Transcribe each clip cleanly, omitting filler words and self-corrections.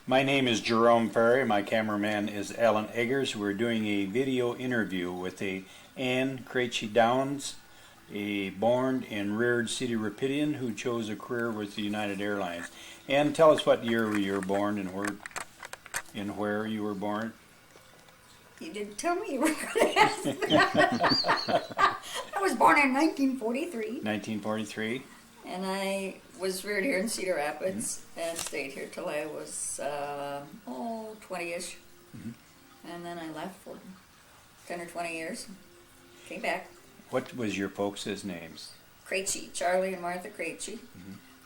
My name is Jerome Perry. My cameraman is Alan Eggers. We're doing a video interview with Ann Krejci Downs, a born and reared Cedar Rapidian who chose a career with the United Airlines. Ann, tell us what year you were born and where you were born. You didn't tell me you were going to ask that. I was born in 1943. 1943. And I was reared here in Cedar Rapids and stayed here till I was 20-ish. And then I left for 10 or 20 years. Came back. What was your folks' names? Krejci, Charlie and Martha Krejci.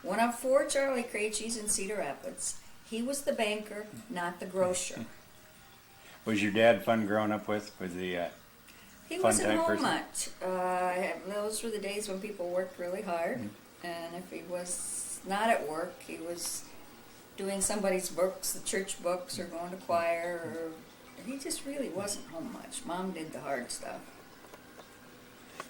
One of 4 Charlie Krejcis in Cedar Rapids. He was the banker, not the grocer. Was your dad fun growing up with? Was he He fun wasn't type home person? much. Those were the days when people worked really hard. And if he was not at work, he was doing somebody's books, the church books, or going to choir. Or he just really wasn't home much. Mom did the hard stuff.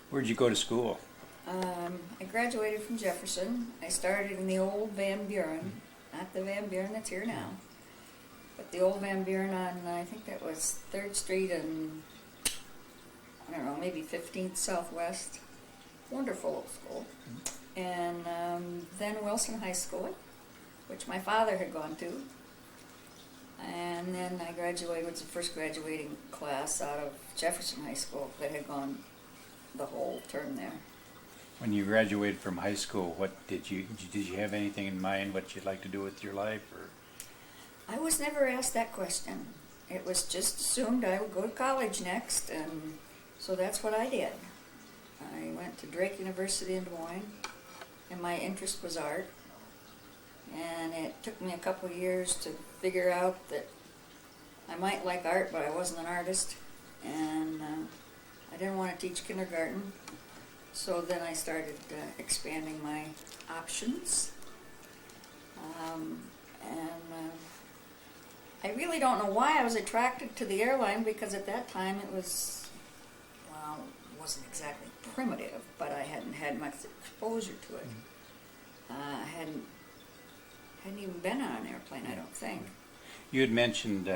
Where'd you go to school? I graduated from Jefferson. I started in the old Van Buren, not the Van Buren that's here now, but the old Van Buren on, I think that was 3rd Street and, I don't know, maybe 15th Southwest. Wonderful old school. And then Wilson High School, which my father had gone to. And then I graduated, was the first graduating class out of Jefferson High School that had gone the whole term there. When you graduated from high school, what did you have anything in mind what you'd like to do with your life? Or I was never asked that question. It was just assumed I would go to college next, and so that's what I did. I went to Drake University in Des Moines, and my interest was art. And it took me a couple of years to figure out that I might like art, but I wasn't an artist. And I didn't want to teach kindergarten. So then I started expanding my options. I really don't know why I was attracted to the airline, because at that time it was, well, it wasn't exactly primitive, but I hadn't had much exposure to it. I hadn't even been on an airplane, I don't think. you had mentioned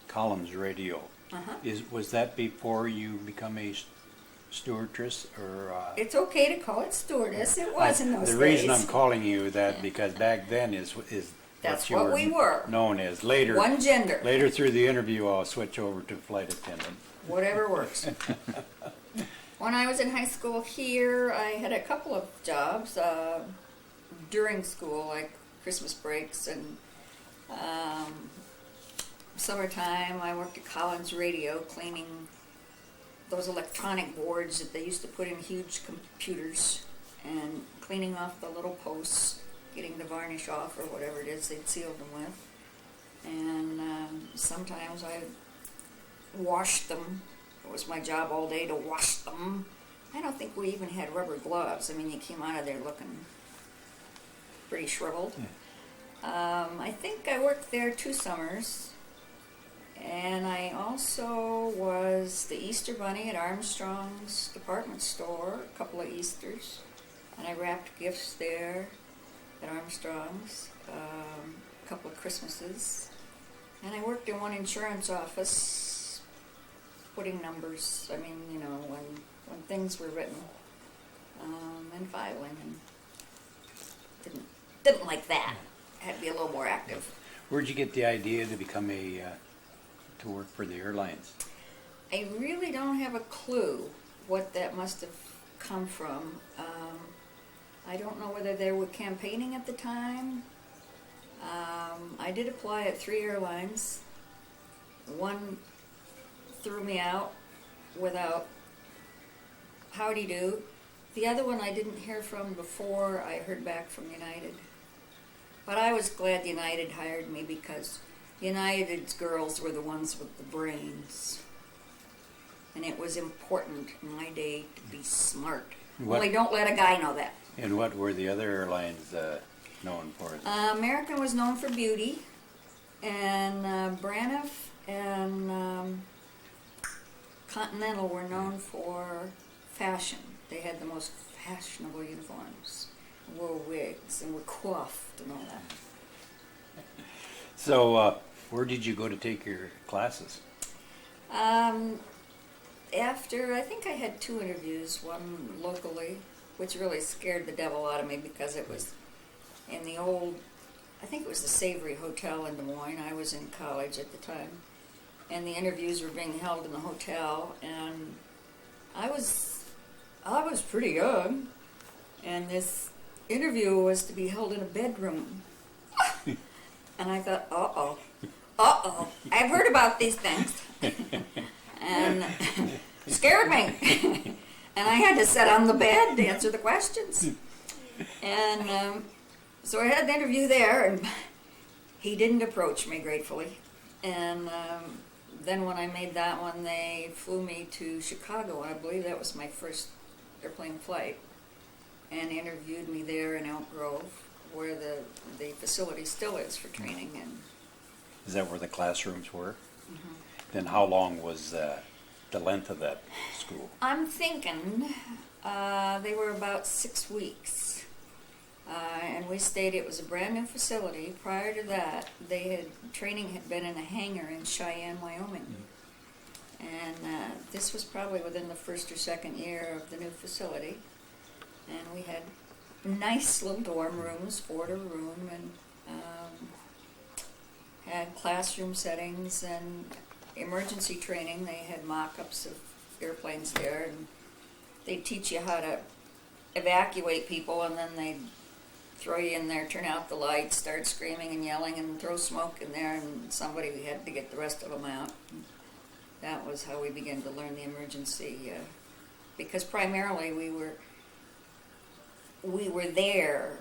Collins Radio. Was that before you become a stewardess, or? It's okay to call it stewardess. It was in those days. The reason I'm calling you that because back then is That's you what we were. known as. Later, One gender. Later through the interview, I'll switch over to flight attendant. Whatever works. When I was in high school here, I had a couple of jobs during school, like Christmas breaks and summertime. I worked at Collins Radio cleaning those electronic boards that they used to put in huge computers and cleaning off the little posts, getting the varnish off or whatever it is they'd sealed them with. And sometimes I washed them. It was my job all day to wash them. I don't think we even had rubber gloves. I mean, you came out of there looking pretty shriveled. I think I worked there 2 summers. And I also was the Easter Bunny at Armstrong's department store a couple of Easters. And I wrapped gifts there at Armstrong's a couple of Christmases. And I worked in one insurance office putting numbers, I mean, you know, when things were written, and filing. And didn't like that. I had to be a little more active. Where'd you get the idea to become to work for the airlines? I really don't have a clue what that must have come from. I don't know whether they were campaigning at the time. I did apply at 3 airlines. One threw me out without howdy do. The other one I didn't hear from before I heard back from United. But I was glad United hired me, because United's girls were the ones with the brains. And it was important in my day to be smart. Only don't let a guy know that. And what were the other airlines known for? American was known for beauty, and Braniff and Continental were known for fashion. They had the most fashionable uniforms, wore wigs, and were coiffed and all that. So, where did you go to take your classes? After, I think I had 2 interviews, one locally, which really scared the devil out of me because it was in the old, I think it was the Savory Hotel in Des Moines. I was in college at the time. And the interviews were being held in the hotel, and I was pretty young, and this interview was to be held in a bedroom. And I thought, I've heard about these things. And scared me. And I had to sit on the bed to answer the questions. And so I had the interview there, and he didn't approach me, gratefully. And then when I made that one, they flew me to Chicago, and I believe that was my first airplane flight, and interviewed me there in Elk Grove, where the facility still is for training. And Is that where the classrooms were? Mhm. Then how long was the length of that school? I'm thinking they were about 6 weeks. And we stayed, it was a brand new facility. Prior to that, training had been in a hangar in Cheyenne, Wyoming. And this was probably within the first or second year of the new facility. And we had nice little dorm rooms, 4 to room, and had classroom settings and emergency training. They had mock-ups of airplanes there, and they'd teach you how to evacuate people, and then they'd throw you in there, turn out the lights, start screaming and yelling, and throw smoke in there, and somebody had to get the rest of them out. That was how we began to learn the emergency, because primarily we were there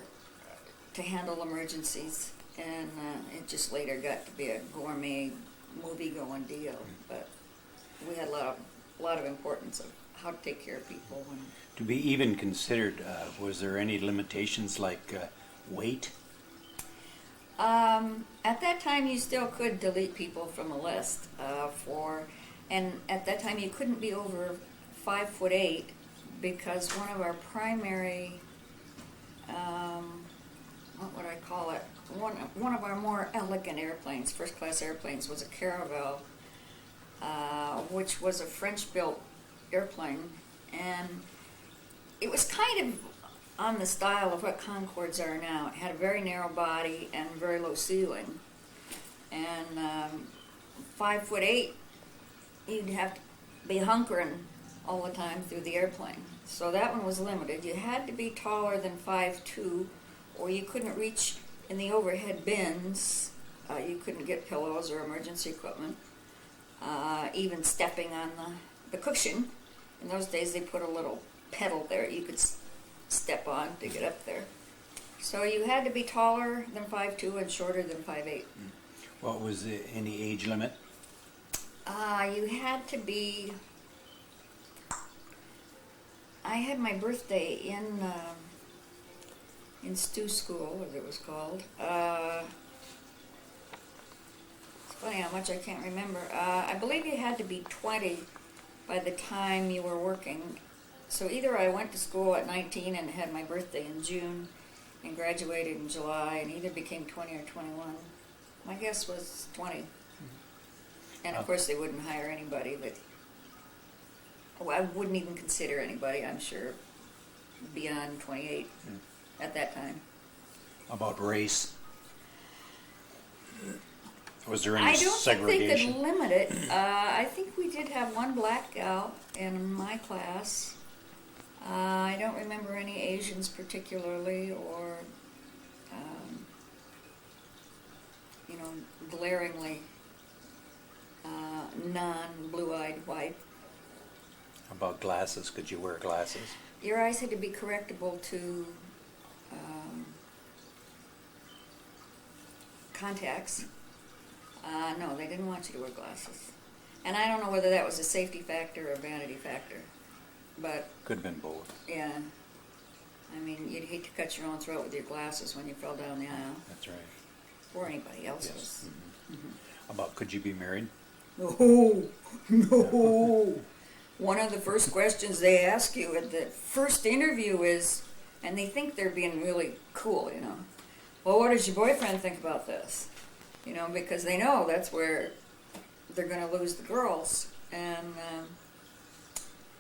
to handle emergencies, and it just later got to be a gourmet movie-going deal. But we had a lot of importance of how to take care of people. And To be even considered, was there any limitations like weight? at that time, you still could delete people from a list and at that time you couldn't be over 5'8", because one of our primary, what would I call it? One of our more elegant airplanes, first class airplanes, was a Caravel, which was a French-built airplane, and it was kind of on the style of what Concords are now. It had a very narrow body and very low ceiling, and 5'8", you'd have to be hunkering all the time through the airplane. So that one was limited. You had to be taller than 5'2", or you couldn't reach in the overhead bins. You couldn't get pillows or emergency equipment. Even stepping on the cushion. In those days, they put a little pedal there you could step on to get up there. So you had to be taller than 5'2" and shorter than 5'8". What was any age limit? You had to be. I had my birthday in Stew School, as it was called. It's funny how much I can't remember. I believe you had to be 20 by the time you were working. So either I went to school at 19 and had my birthday in June and graduated in July, and either became 20 or 21. My guess was 20. And of course they wouldn't hire anybody, but I wouldn't even consider anybody, I'm sure, beyond 28 at that time. About race? Was there I any don't think they segregation? could limit it. I think we did have one black gal in my class. I don't remember any Asians particularly, or glaringly non-blue-eyed white. About glasses? Could you wear glasses? Your eyes had to be correctable to contacts. No, they didn't want you to wear glasses. And I don't know whether that was a safety factor or a vanity factor. But Could have been both. yeah, I mean, you'd hate to cut your own throat with your glasses when you fell down the aisle, That's right. or anybody else's. Yes. About could you be married? No, no. One of the first questions they ask you at the first interview is, and they think they're being really cool, well, what does your boyfriend think about this? you know, because they know that's where they're going to lose the girls. And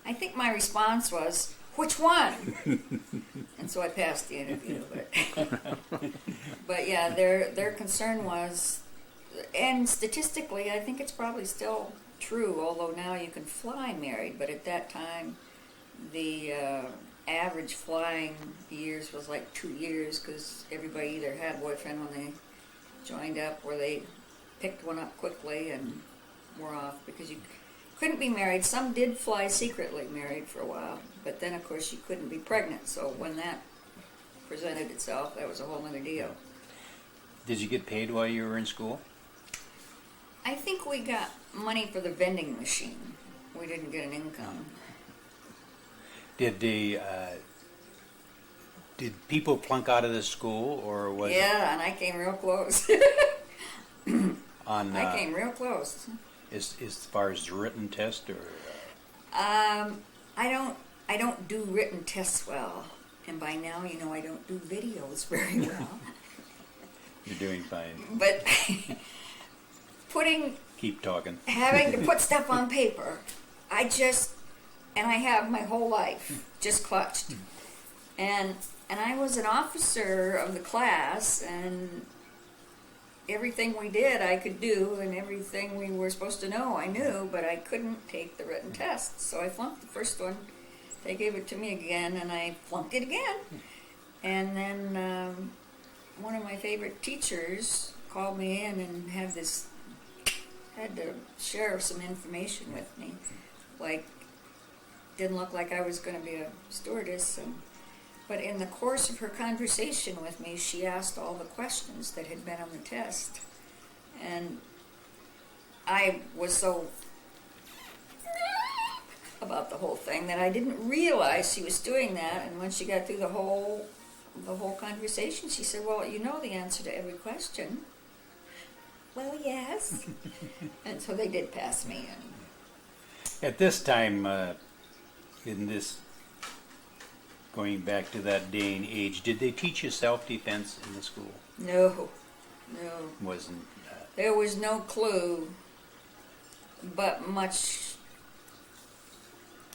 I think my response was, which one? And so I passed the interview. But yeah, their concern was, and statistically, I think it's probably still true, although now you can fly married, but at that time, the average flying years was like 2 years, because everybody either had a boyfriend when they joined up, or they picked one up quickly and were off, because you couldn't be married. Some did fly secretly married for a while, but then of course you couldn't be pregnant, so when that presented itself, that was a whole other deal. Did you get paid while you were in school? I think we got money for the vending machine. We didn't get an income. Did people flunk out of the school, or was Yeah, and I came real close. on I came real close. as far as the written test, or I don't do written tests well, and by now you know I don't do videos very well. you're doing fine? But Keep talking. having to put stuff on paper, and I have my whole life just clutched. And I was an officer of the class, and everything we did I could do, and everything we were supposed to know I knew, but I couldn't take the written test. So I flunked the first one. They gave it to me again, and I flunked it again. And then one of my favorite teachers called me in and had to share some information with me. Like, didn't look like I was going to be a stewardess, but in the course of her conversation with me, she asked all the questions that had been on the test. And I was so about the whole thing that I didn't realize she was doing that. And when she got through the whole conversation, she said, "Well, you know the answer to every question." Well, yes. And so they did pass me in. At this time, going back to that day and age, did they teach you self-defense in the school? No. Wasn't. There was no clue, but much,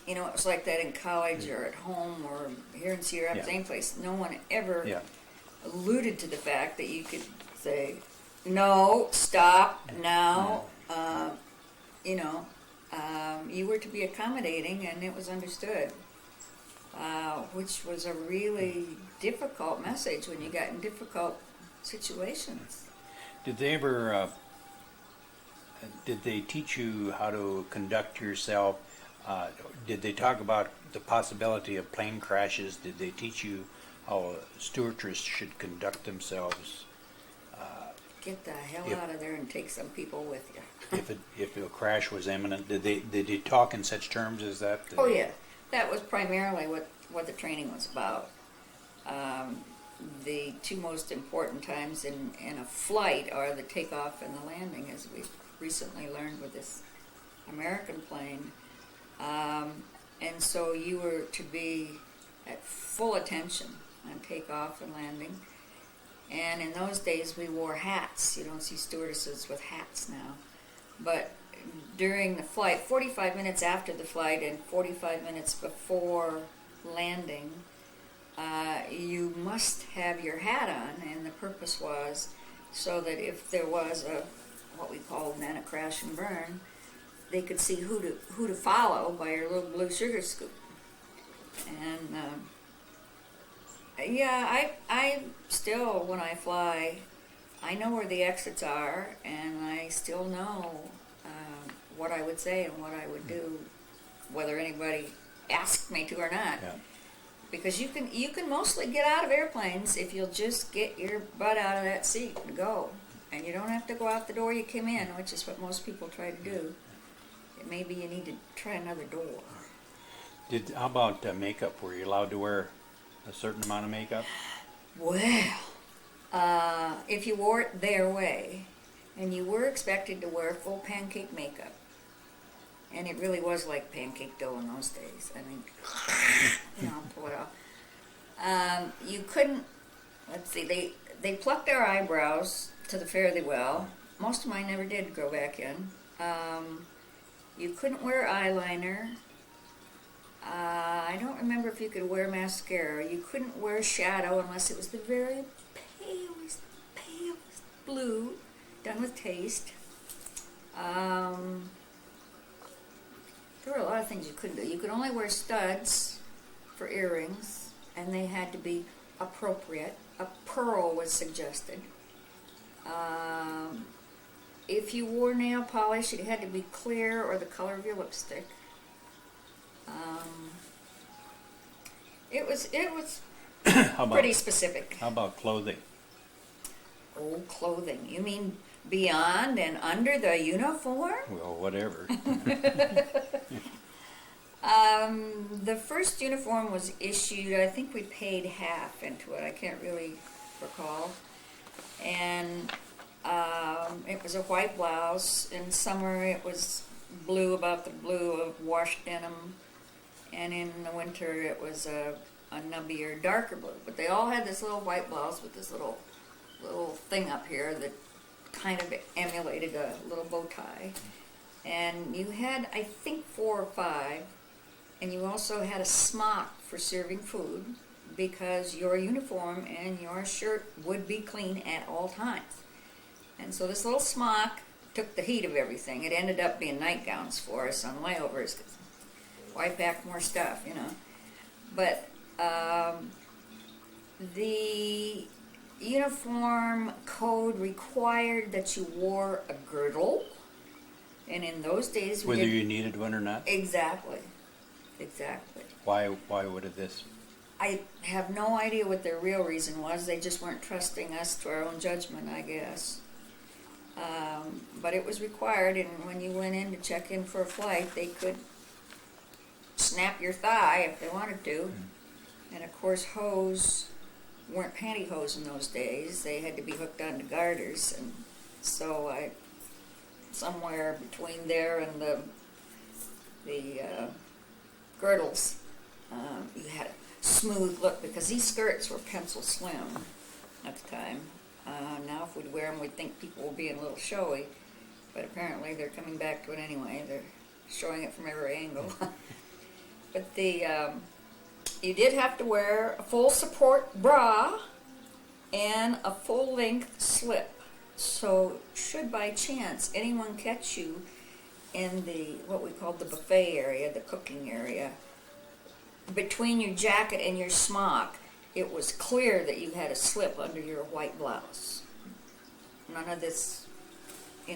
you know, it was like that in college or at home or here in Sierra Rapids, any place. No one ever alluded to the fact that you could say, "No, stop, now." You were to be accommodating, and it was understood, which was a really difficult message when you got in difficult situations. Did they ever? Did they teach you how to conduct yourself? Did they talk about the possibility of plane crashes? Did they teach you how a stewardess should conduct themselves? Get the hell out of there and take some people with you. if a crash was imminent, did they talk in such terms as that? Oh yeah, that was primarily what the training was about. The two most important times in a flight are the takeoff and the landing, as we've recently learned with this American plane. And so you were to be at full attention on takeoff and landing. And in those days we wore hats. You don't see stewardesses with hats now. But during the flight, 45 minutes after the flight and 45 minutes before landing, you must have your hat on, and the purpose was so that if there was what we call then a crash and burn, they could see who to follow by your little blue sugar scoop. And I still, when I fly, I know where the exits are, and I still know what I would say and what I would do, whether anybody asked me to or not. Yeah. Because you can mostly get out of airplanes if you'll just get your butt out of that seat and go. And you don't have to go out the door you came in, which is what most people try to do. Maybe you need to try another door. How about makeup? Were you allowed to wear a certain amount of makeup? Well, if you wore it their way, and you were expected to wear full pancake makeup, and it really was like pancake dough in those days. I mean, pull it off. You couldn't. Let's see. They plucked our eyebrows to the fare thee well. Most of mine never did go back in. You couldn't wear eyeliner. I don't remember if you could wear mascara. You couldn't wear shadow unless it was the very palest blue, done with taste. There were a lot of things you couldn't do. You could only wear studs for earrings, and they had to be appropriate. A pearl was suggested. If you wore nail polish, it had to be clear or the color of your lipstick. It was pretty specific. How about clothing? Oh, clothing. You mean beyond and under the uniform? Well, whatever. The first uniform was issued, I think we paid half into it, I can't really recall. And it was a white blouse. In summer it was blue, about the blue of washed denim. And in the winter it was a nubbier, darker blue. But they all had this little white blouse with this little thing up here that kind of emulated a little bow tie. And you had, I think, 4 or 5. And you also had a smock for serving food, because your uniform and your shirt would be clean at all times. And so this little smock took the heat of everything. It ended up being nightgowns for us on layovers, 'cause why pack more stuff, you know? But the uniform code required that you wore a girdle, and in those days whether you needed one or not. Exactly. Why would it this? I have no idea what their real reason was. They just weren't trusting us to our own judgment, I guess. But it was required, and when you went in to check in for a flight, they could snap your thigh if they wanted to. And of course, hose weren't pantyhose in those days. They had to be hooked onto garters, and so somewhere between there and the girdles, you had a smooth look, because these skirts were pencil slim at the time. Now if we'd wear them, we'd think people were being a little showy, but apparently they're coming back to it anyway. They're showing it from every angle. But you did have to wear a full support bra and a full length slip. So should by chance anyone catch you in what we called the buffet area, the cooking area, between your jacket and your smock, it was clear that you had a slip under your white blouse. None of this, you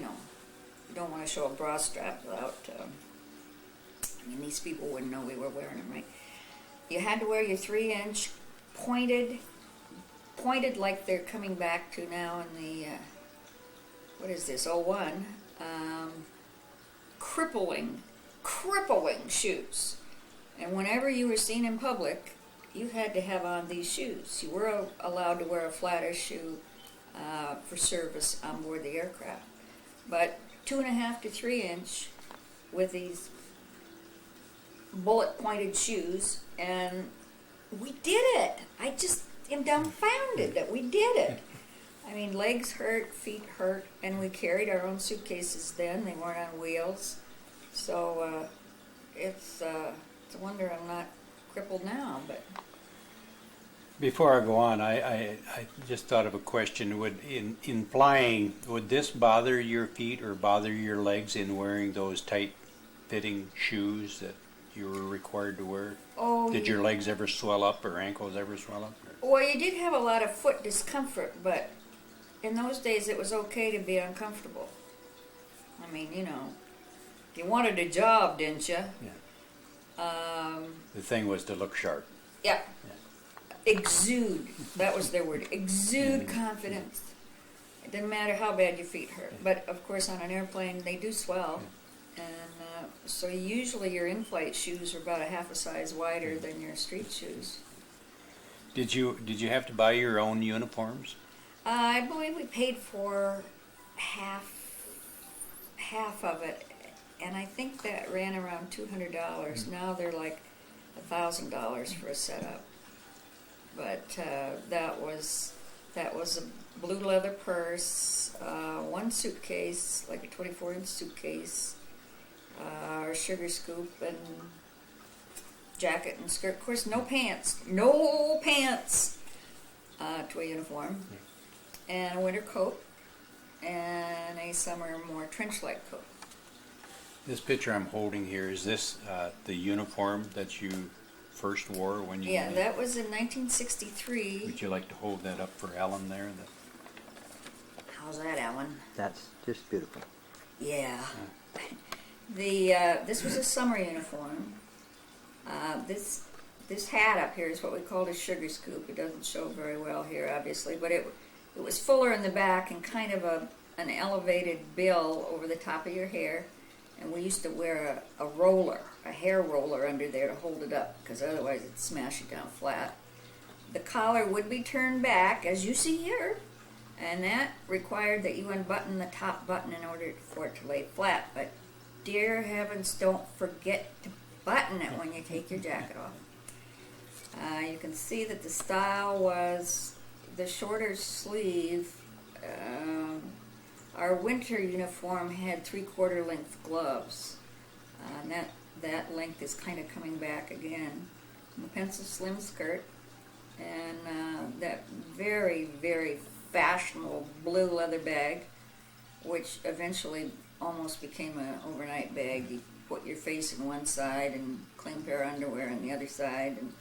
don't want to show a bra strap without, these people wouldn't know we were wearing them, right? You had to wear your 3-inch pointed like they're coming back to now in the, what is this, '01, crippling shoes. And whenever you were seen in public, you had to have on these shoes. You were allowed to wear a flatter shoe for service on board the aircraft. But 2.5 to 3-inch with these bullet-pointed shoes, and we did it. I just am dumbfounded that we did it. I mean, legs hurt, feet hurt, and we carried our own suitcases then. They weren't on wheels. So it's a wonder I'm not crippled now. But Before I go on, I just thought of a question. In flying, would this bother your feet or bother your legs in wearing those tight-fitting shoes that you were required to wear? Oh, did your legs ever swell up or ankles ever swell up? Well, you did have a lot of foot discomfort, but in those days it was okay to be uncomfortable. I mean, you wanted a job, didn't you? Yeah. The thing was to look sharp. Yeah. Exude. That was their word. Exude confidence. It didn't matter how bad your feet hurt. But of course, on an airplane, they do swell. And so usually your in-flight shoes are about a half a size wider than your street shoes. Did you have to buy your own uniforms? I believe we paid for half of it, and I think that ran around $200. Now they're like $1,000 for a setup. But that was That was a blue leather purse, one suitcase, like a 24-inch suitcase, our sugar scoop, and jacket and skirt. Of course, no pants to a uniform, and a winter coat, and a summer more trench-like coat. This picture I'm holding here, is this the uniform that you first wore when you... Yeah, that was in 1963. Would you like to hold that up for Ellen there? How's that, Alan? That's just beautiful. Yeah. This was a summer uniform. This hat up here is what we called a sugar scoop. It doesn't show very well here, obviously, but it was fuller in the back and kind of an elevated bill over the top of your hair. And we used to wear a roller, a hair roller under there to hold it up, because otherwise it'd smash it down flat. The collar would be turned back, as you see here, and that required that you unbutton the top button in order for it to lay flat. But dear heavens, don't forget to button it when you take your jacket off. You can see that the style was the shorter sleeve. Our winter uniform had 3/4 length gloves. And that length is kind of coming back again. And the pencil slim skirt, and that very, very fashionable blue leather bag, which eventually almost became an overnight bag. You put your face in one side and clean pair of underwear on the other side, and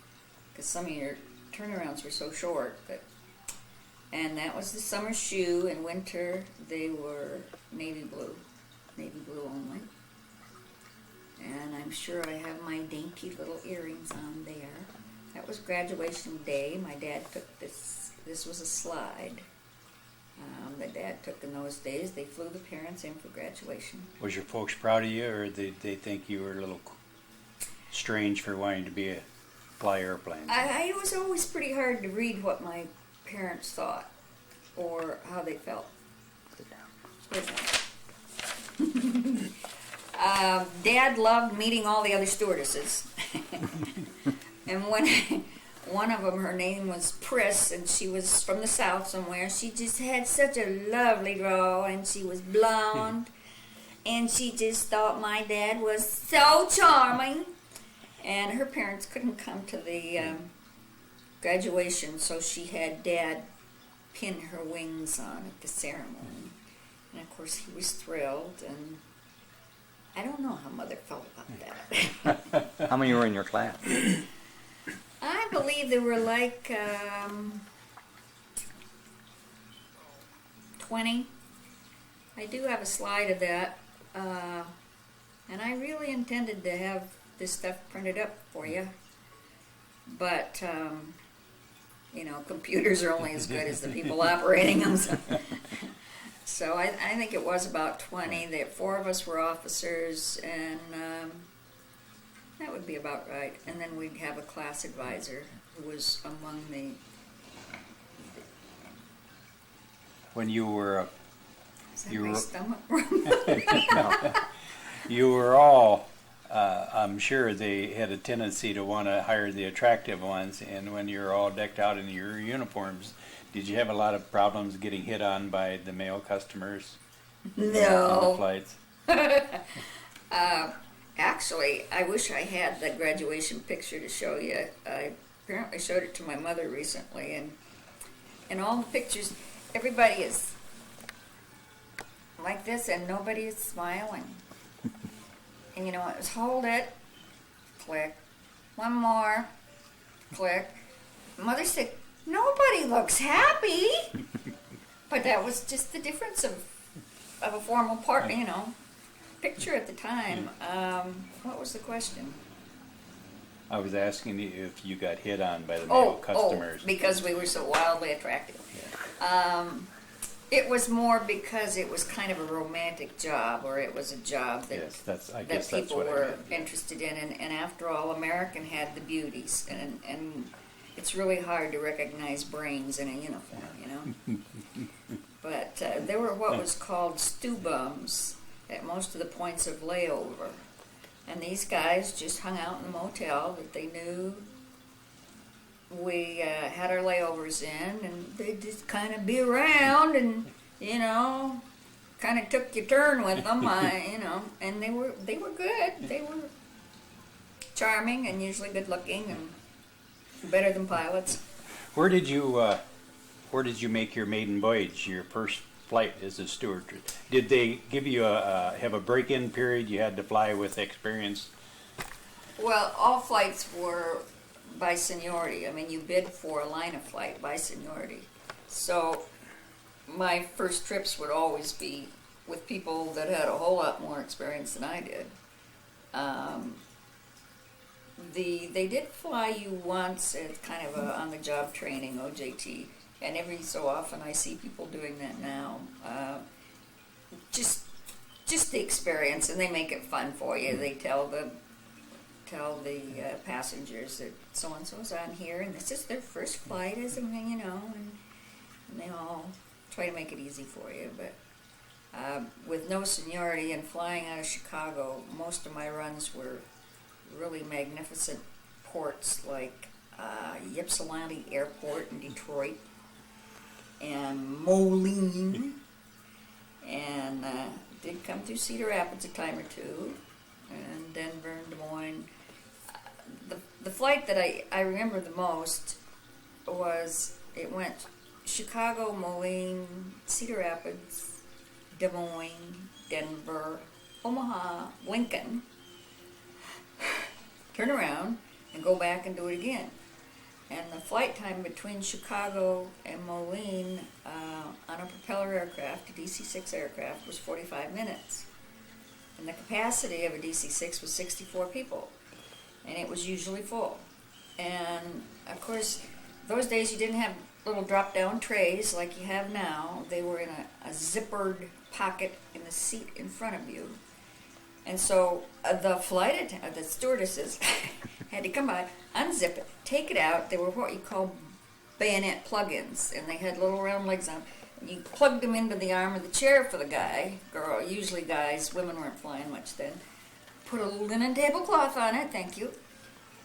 because some of your turnarounds were so short. And that was the summer shoe. In winter, they were navy blue only. And I'm sure I have my dainty little earrings on there. That was graduation day. My dad took this. This was a slide that Dad took in those days. They flew the parents in for graduation. Was your folks proud of you, or did they think you were a little strange for wanting to fly airplanes? I was always pretty hard to read what my parents thought or how they felt. Sit down. Dad loved meeting all the other stewardesses. And one of them, her name was Priss, and she was from the South somewhere. She just had such a lovely draw, and she was blonde, and she just thought my dad was so charming. And her parents couldn't come to the graduation, so she had Dad pin her wings on at the ceremony. And of course he was thrilled, and I don't know how Mother felt about that. How many were in your class? I believe there were like 20. I do have a slide of that, and I really intended to have this stuff printed up for you, but computers are only as good as the people operating them. So I think it was about 20. The 4 of us were officers, and that would be about right. And then we'd have a class advisor who was among the... When you were... Is that my stomach? You were all... I'm sure they had a tendency to want to hire the attractive ones, and when you're all decked out in your uniforms, did you have a lot of problems getting hit on by the male customers? No. On the flights? Actually, I wish I had the graduation picture to show you. I apparently showed it to my mother recently, and in all the pictures, everybody is like this, and nobody is smiling. And it was hold it, click, one more, click. Mother said, nobody looks happy. But that was just the difference of a formal part, picture at the time. What was the question? I was asking you if you got hit on by the male customers. Because we were so wildly attractive. Yeah. It was more because it was kind of a romantic job, or it was a job that people were interested in. And after all, American had the beauties, and it's really hard to recognize brains in a uniform, But there were what was called stew bums at most of the points of layover. And these guys just hung out in the motel that they knew we had our layovers in, and they'd just kind of be around, and kind of took your turn with them, and they were good. They were charming and usually good looking and better than pilots. Where did you make your maiden voyage, your first flight as a steward? Did they give you have a break-in period you had to fly with experience? Well, all flights were by seniority. I mean, you bid for a line of flight by seniority. So my first trips would always be with people that had a whole lot more experience than I did. They did fly you once as kind of a on-the-job training, OJT, and every so often I see people doing that now. Just the experience, and they make it fun for you. They tell the passengers that so and so's on here, and this is their first flight, and they all try to make it easy for you. But with no seniority and flying out of Chicago, most of my runs were really magnificent ports like Ypsilanti Airport in Detroit and Moline, and did come through Cedar Rapids a time or two, and Denver and Des Moines. The flight that I remember the most it went Chicago, Moline, Cedar Rapids, Des Moines, Denver, Omaha, Lincoln, turn around and go back and do it again. And the flight time between Chicago and Moline on a propeller aircraft, a DC-6 aircraft, was 45 minutes. And the capacity of a DC-6 was 64 people. And it was usually full. And of course, those days you didn't have little drop-down trays like you have now. They were in a zippered pocket in the seat in front of you. And so the stewardesses had to come by, unzip it, take it out. They were what you call bayonet plug-ins, and they had little round legs on. And you plugged them into the arm of the chair for the guy, girl, usually guys, women weren't flying much then. Put a linen tablecloth on it, thank you.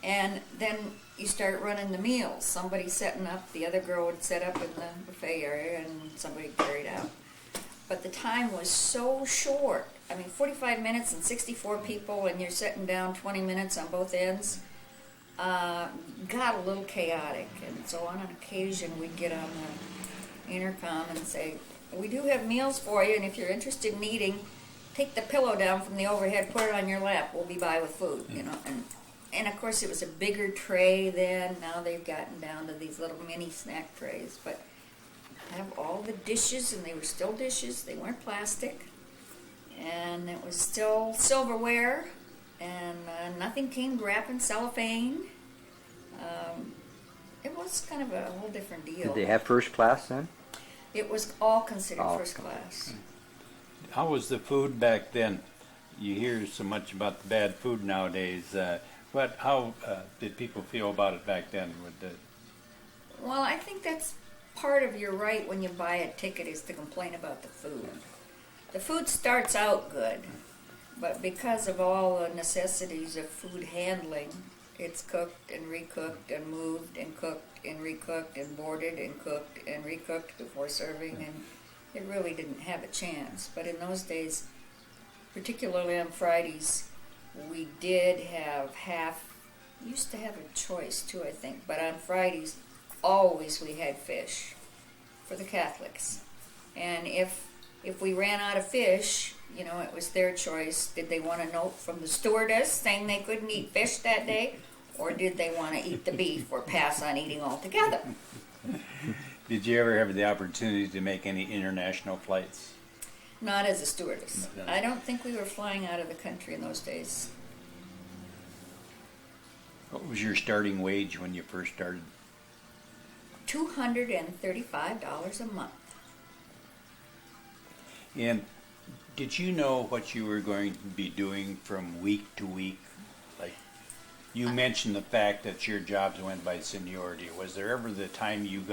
And then you start running the meals. Somebody setting up, the other girl would set up in the buffet area, and somebody carried out. But the time was so short. I mean, 45 minutes and 64 people, and you're sitting down 20 minutes on both ends, got a little chaotic. And so on an occasion, we'd get on the intercom and say, we do have meals for you, and if you're interested in eating, take the pillow down from the overhead, put it on your lap, we'll be by with food, And of course, it was a bigger tray then. Now they've gotten down to these little mini snack trays, but have all the dishes, and they were still dishes. They weren't plastic, and it was still silverware, and nothing came wrapped in cellophane. It was kind of a whole different deal. Did they have first class then? It was all considered first class. How was the food back then? You hear so much about the bad food nowadays. But how did people feel about it back then? Well, I think that's part of your right when you buy a ticket is to complain about the food. The food starts out good, but because of all the necessities of food handling, it's cooked and recooked and moved and cooked and recooked and boarded and cooked and recooked before serving, and it really didn't have a chance. But in those days, particularly on Fridays, we did have used to have a choice too, I think, but on Fridays, always we had fish for the Catholics. And if we ran out of fish, it was their choice. Did they want a note from the stewardess saying they couldn't eat fish that day, or did they want to eat the beef or pass on eating altogether? Did you ever have the opportunity to make any international flights? Not as a stewardess. No. I don't think we were flying out of the country in those days. What was your starting wage when you first started? $235 a month. And did you know what you were going to be doing from week to week? Like, you mentioned the fact that your jobs went by seniority. Was there ever the time you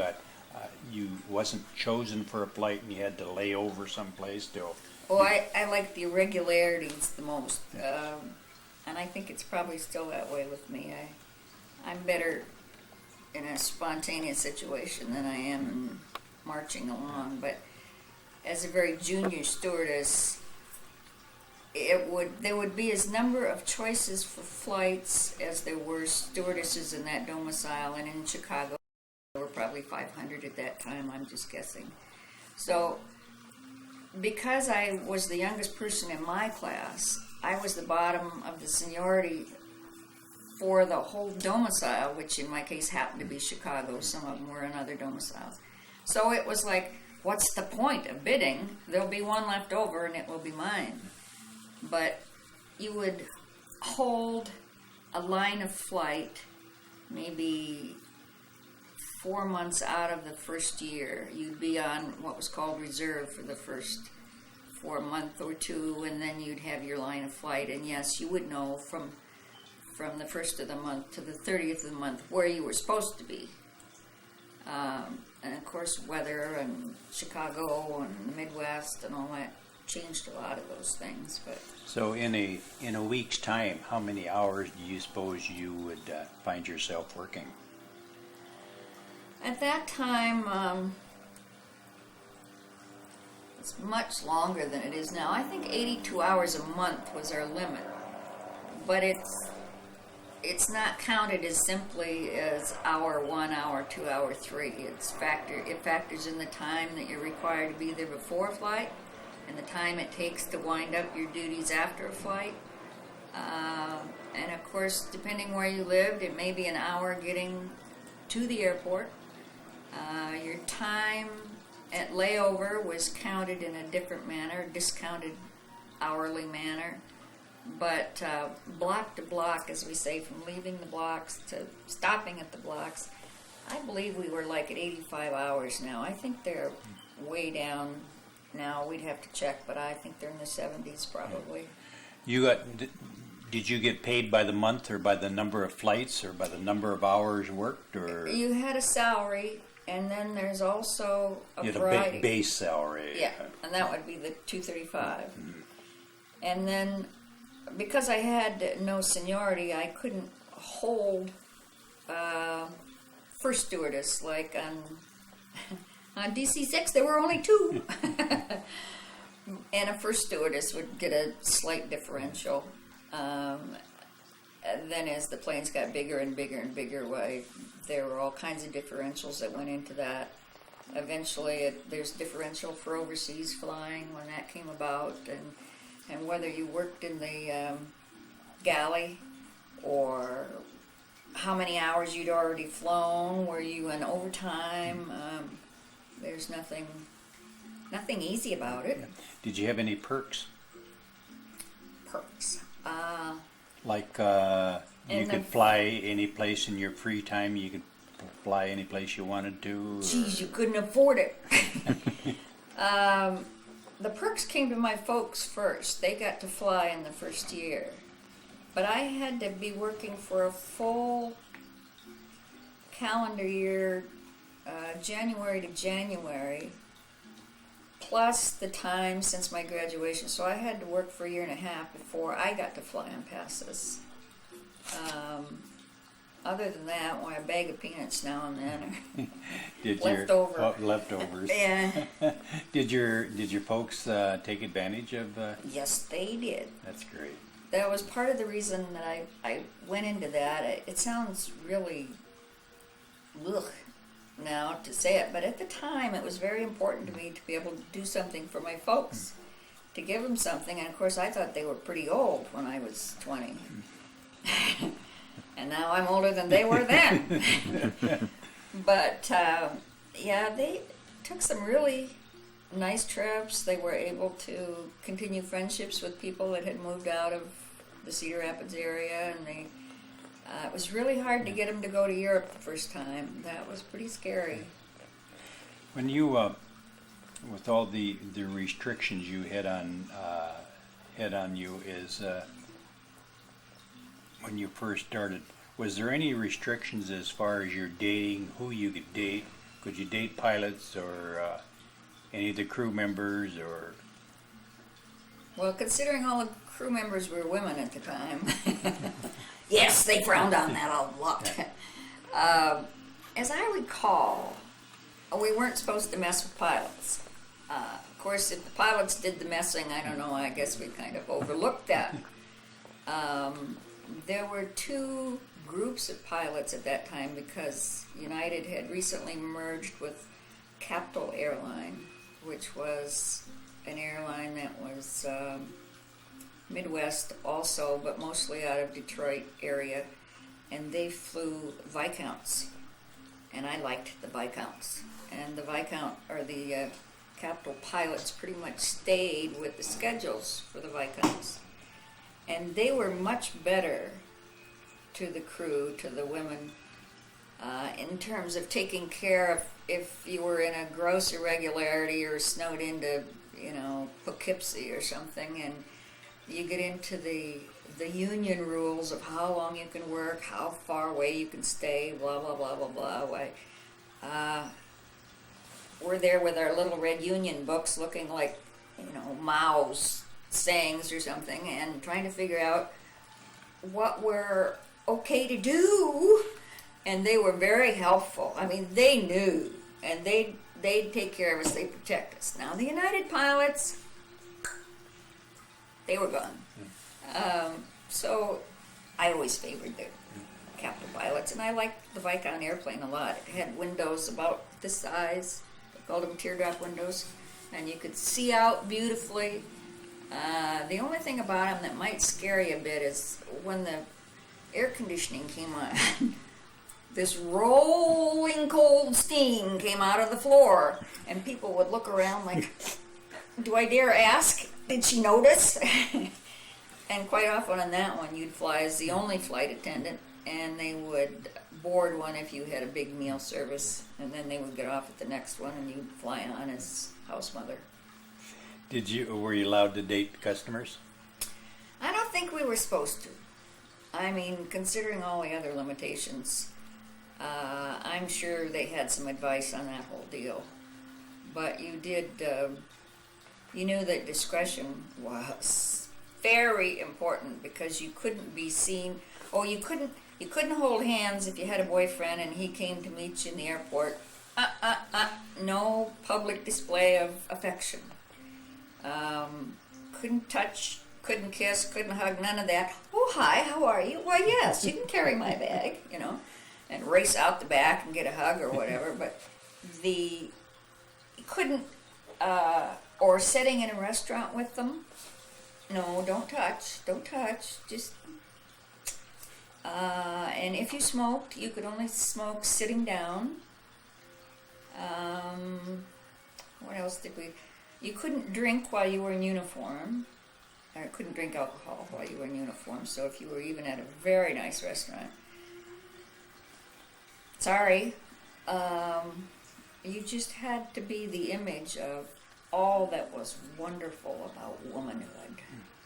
wasn't chosen for a flight and you had to lay over someplace till? Oh, I like the irregularities the most, and I think it's probably still that way with me. I'm better in a spontaneous situation than I am in marching along. But as a very junior stewardess, there would be as number of choices for flights as there were stewardesses in that domicile, and in Chicago there were probably 500 at that time, I'm just guessing. So because I was the youngest person in my class, I was the bottom of the seniority for the whole domicile, which in my case happened to be Chicago. Some of them were in other domiciles. So it was like, what's the point of bidding? There'll be one left over and it will be mine. But you would hold a line of flight maybe 4 months out of the first year. You'd be on what was called reserve for the first 4 month or two, and then you'd have your line of flight. And yes, you would know from the first of the month to the 30th of the month where you were supposed to be. And of course, weather and Chicago and the Midwest and all that changed a lot of those things. But So in a week's time, how many hours do you suppose you would find yourself working? at that time, it's much longer than it is now. I think 82 hours a month was our limit, but it's not counted as simply as hour 1, hour 2, hour 3. It factors in the time that you're required to be there before a flight, and the time it takes to wind up your duties after a flight. And of course, depending where you lived, it may be an hour getting to the airport. Your time at layover was counted in a different manner, discounted hourly manner. But block to block, as we say, from leaving the blocks to stopping at the blocks, I believe we were like at 85 hours now. I think they're way down now. We'd have to check, but I think they're in the 70s probably. Did you get paid by the month or by the number of flights or by the number of hours worked, or You had a salary, and then there's also a you had variety. a base salary? Yeah, and that would be the $235. And then, because I had no seniority, I couldn't hold first stewardess. Like on DC-6, there were only 2. And a first stewardess would get a slight differential. And then as the planes got bigger and bigger and bigger, there were all kinds of differentials that went into that. Eventually, there's differential for overseas flying when that came about, and whether you worked in the galley or how many hours you'd already flown, were you in overtime, there's nothing easy about it. Did you have any perks? Perks. Like you could fly any place in your free time, you could fly any place you wanted to? Geez, you couldn't afford it. The perks came to my folks first. They got to fly in the first year. But I had to be working for a full calendar year, January to January, plus the time since my graduation. So I had to work for a year and a half before I got to fly on passes. Other than that, a bag of peanuts now and then. Leftovers. Yeah. Did your folks take advantage of? Yes, they did. That's great. That was part of the reason that I went into that. It sounds really ugh now to say it, but at the time it was very important to me to be able to do something for my folks, to give them something. And of course I thought they were pretty old when I was 20. And now I'm older than they were then. But yeah, they took some really nice trips. They were able to continue friendships with people that had moved out of the Cedar Rapids area, and it was really hard to get them to go to Europe the first time. That was pretty scary. When you, with all the restrictions you had on you, is when you first started, was there any restrictions as far as your dating, who you could date? Could you date pilots or any of the crew members, or? Well, considering all the crew members were women at the time, yes, they frowned on that a lot. as I recall, we weren't supposed to mess with pilots. Of course, if the pilots did the messing, I don't know, I guess we kind of overlooked that. There were two groups of pilots at that time because United had recently merged with Capital Airline, which was an airline that was Midwest also, but mostly out of Detroit area, and they flew Viscounts, and I liked the Viscounts. And the Viscount, or the Capital pilots, pretty much stayed with the schedules for the Viscounts. And they were much better to the crew, to the women, in terms of taking care of if you were in a gross irregularity or snowed into, Poughkeepsie or something, and you get into the union rules of how long you can work, how far away you can stay, blah, blah, blah, blah, blah. We're there with our little red union books looking like, Mao's sayings or something, and trying to figure out what we're okay to do. And they were very helpful. I mean, they knew, and they'd take care of us, they'd protect us. Now, the United pilots, they were gone. So I always favored the Capital pilots, and I liked the Viscount airplane a lot. It had windows about this size, they called them teardrop windows, and you could see out beautifully. The only thing about them that might scare you a bit is when the air conditioning came on, this rolling cold steam came out of the floor, and people would look around like, do I dare ask? Did she notice? And quite often on that one, you'd fly as the only flight attendant, and they would board one if you had a big meal service, and then they would get off at the next one, and you'd fly on as house mother. Were you allowed to date customers? I don't think we were supposed to. I mean, considering all the other limitations, I'm sure they had some advice on that whole deal. But you knew that discretion was very important, because you couldn't be seen, you couldn't hold hands if you had a boyfriend and he came to meet you in the airport. No public display of affection. Couldn't touch, couldn't kiss, couldn't hug, none of that. Oh, hi, how are you? Why, yes, you can carry my bag, and race out the back and get a hug or whatever. But you couldn't, or sitting in a restaurant with them. No, don't touch, just, and if you smoked, you could only smoke sitting down. What else you couldn't drink while you were in uniform, or couldn't drink alcohol while you were in uniform, so if you were even at a very nice restaurant, sorry, you just had to be the image of all that was wonderful about womanhood,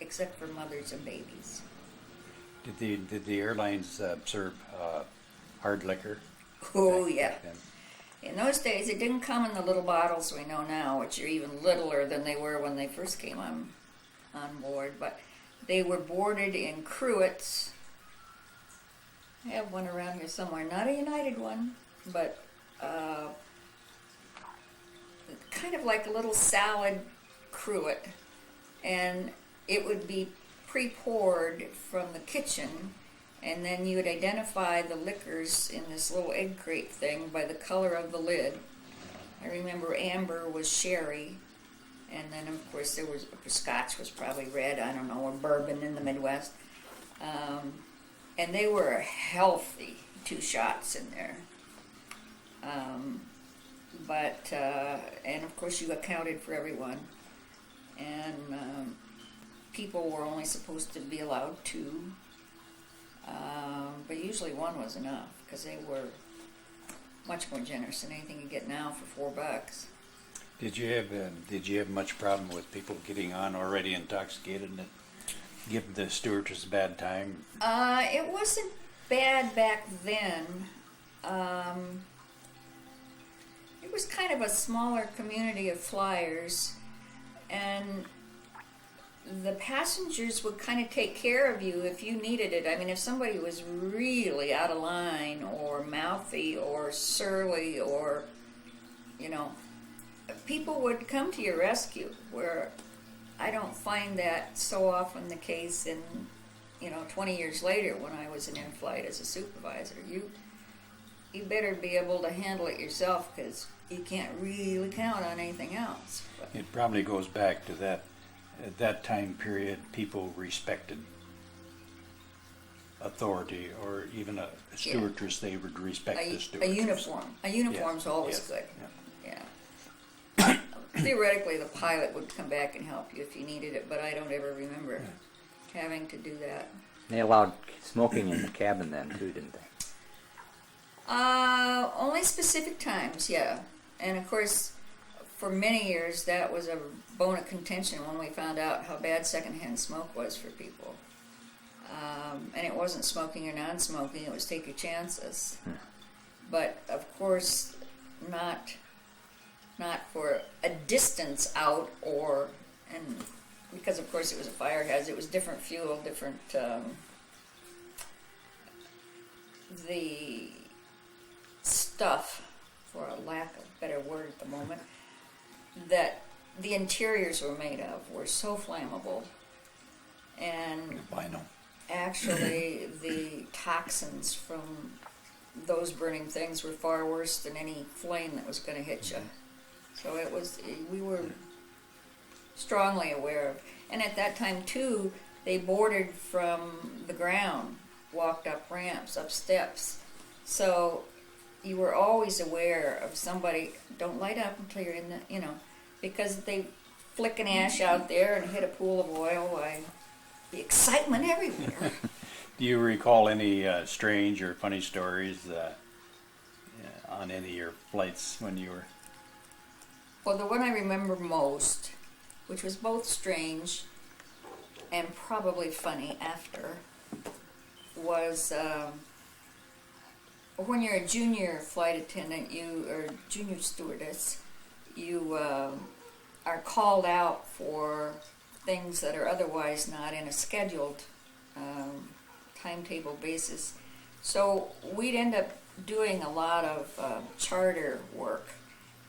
except for mothers and babies. Did the airlines serve hard liquor? Oh, yeah. In those days, it didn't come in the little bottles we know now, which are even littler than they were when they first came on board, but they were boarded in cruets. I have one around here somewhere, not a United one, but kind of like a little salad cruet, and it would be pre-poured from the kitchen, and then you would identify the liquors in this little egg crate thing by the color of the lid. I remember amber was sherry, and then of course there was scotch was probably red, I don't know, or bourbon in the Midwest. And they were a healthy 2 shots in there. And of course you accounted for everyone. And people were only supposed to be allowed 2. But usually 1 was enough, because they were much more generous than anything you get now for $4. Did you have much problem with people getting on already intoxicated and give the stewardess a bad time? It wasn't bad back then. It was kind of a smaller community of flyers, and the passengers would kind of take care of you if you needed it. I mean, if somebody was really out of line or mouthy or surly or, you know, people would come to your rescue, where I don't find that so often the case in, 20 years later when I was an in-flight as a supervisor. You better be able to handle it yourself, because you can't really count on anything else. But It probably goes back to that, at that time period, people respected authority, or even a stewardess, they would respect the stewardess. a uniform. A uniform's always Yes. good. Yeah. Theoretically, the pilot would come back and help you if you needed it, but I don't ever remember having to do that. They allowed smoking in the cabin then too, didn't they? Only specific times, yeah. And of course, for many years, that was a bone of contention when we found out how bad secondhand smoke was for people. And it wasn't smoking or non-smoking, it was take your chances. But of course, not for a distance out, and because of course it was a fire hazard, it was different fuel, different, the stuff, for a lack of a better word at the moment, that the interiors were made of were so flammable, and I know. actually the toxins from those burning things were far worse than any flame that was going to hit you. So we were strongly aware of, and at that time too, they boarded from the ground, walked up ramps, up steps, so you were always aware of somebody. Don't light up until you're in the, because they flick an ash out there and hit a pool of oil. Why, the excitement everywhere. Do you recall any strange or funny stories on any of your flights when you were? Well, the one I remember most, which was both strange and probably funny after, was when you're a junior flight attendant, or junior stewardess, you are called out for things that are otherwise not in a scheduled timetable basis. So we'd end up doing a lot of charter work.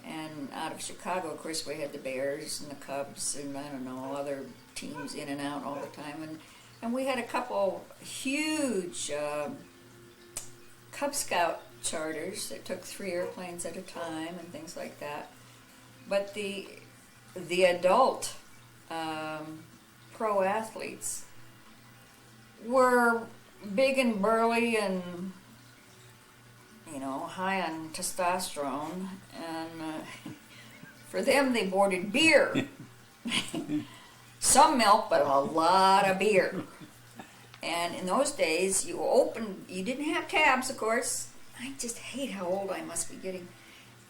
And out of Chicago, of course, we had the Bears and the Cubs and, I don't know, other teams in and out all the time. And we had a couple huge Cub Scout charters that took 3 airplanes at a time and things like that. But the adult pro athletes were big and burly and, high on testosterone, and for them they boarded beer. Some milk, but a lot of beer. And in those days, you didn't have tabs, of course. I just hate how old I must be getting.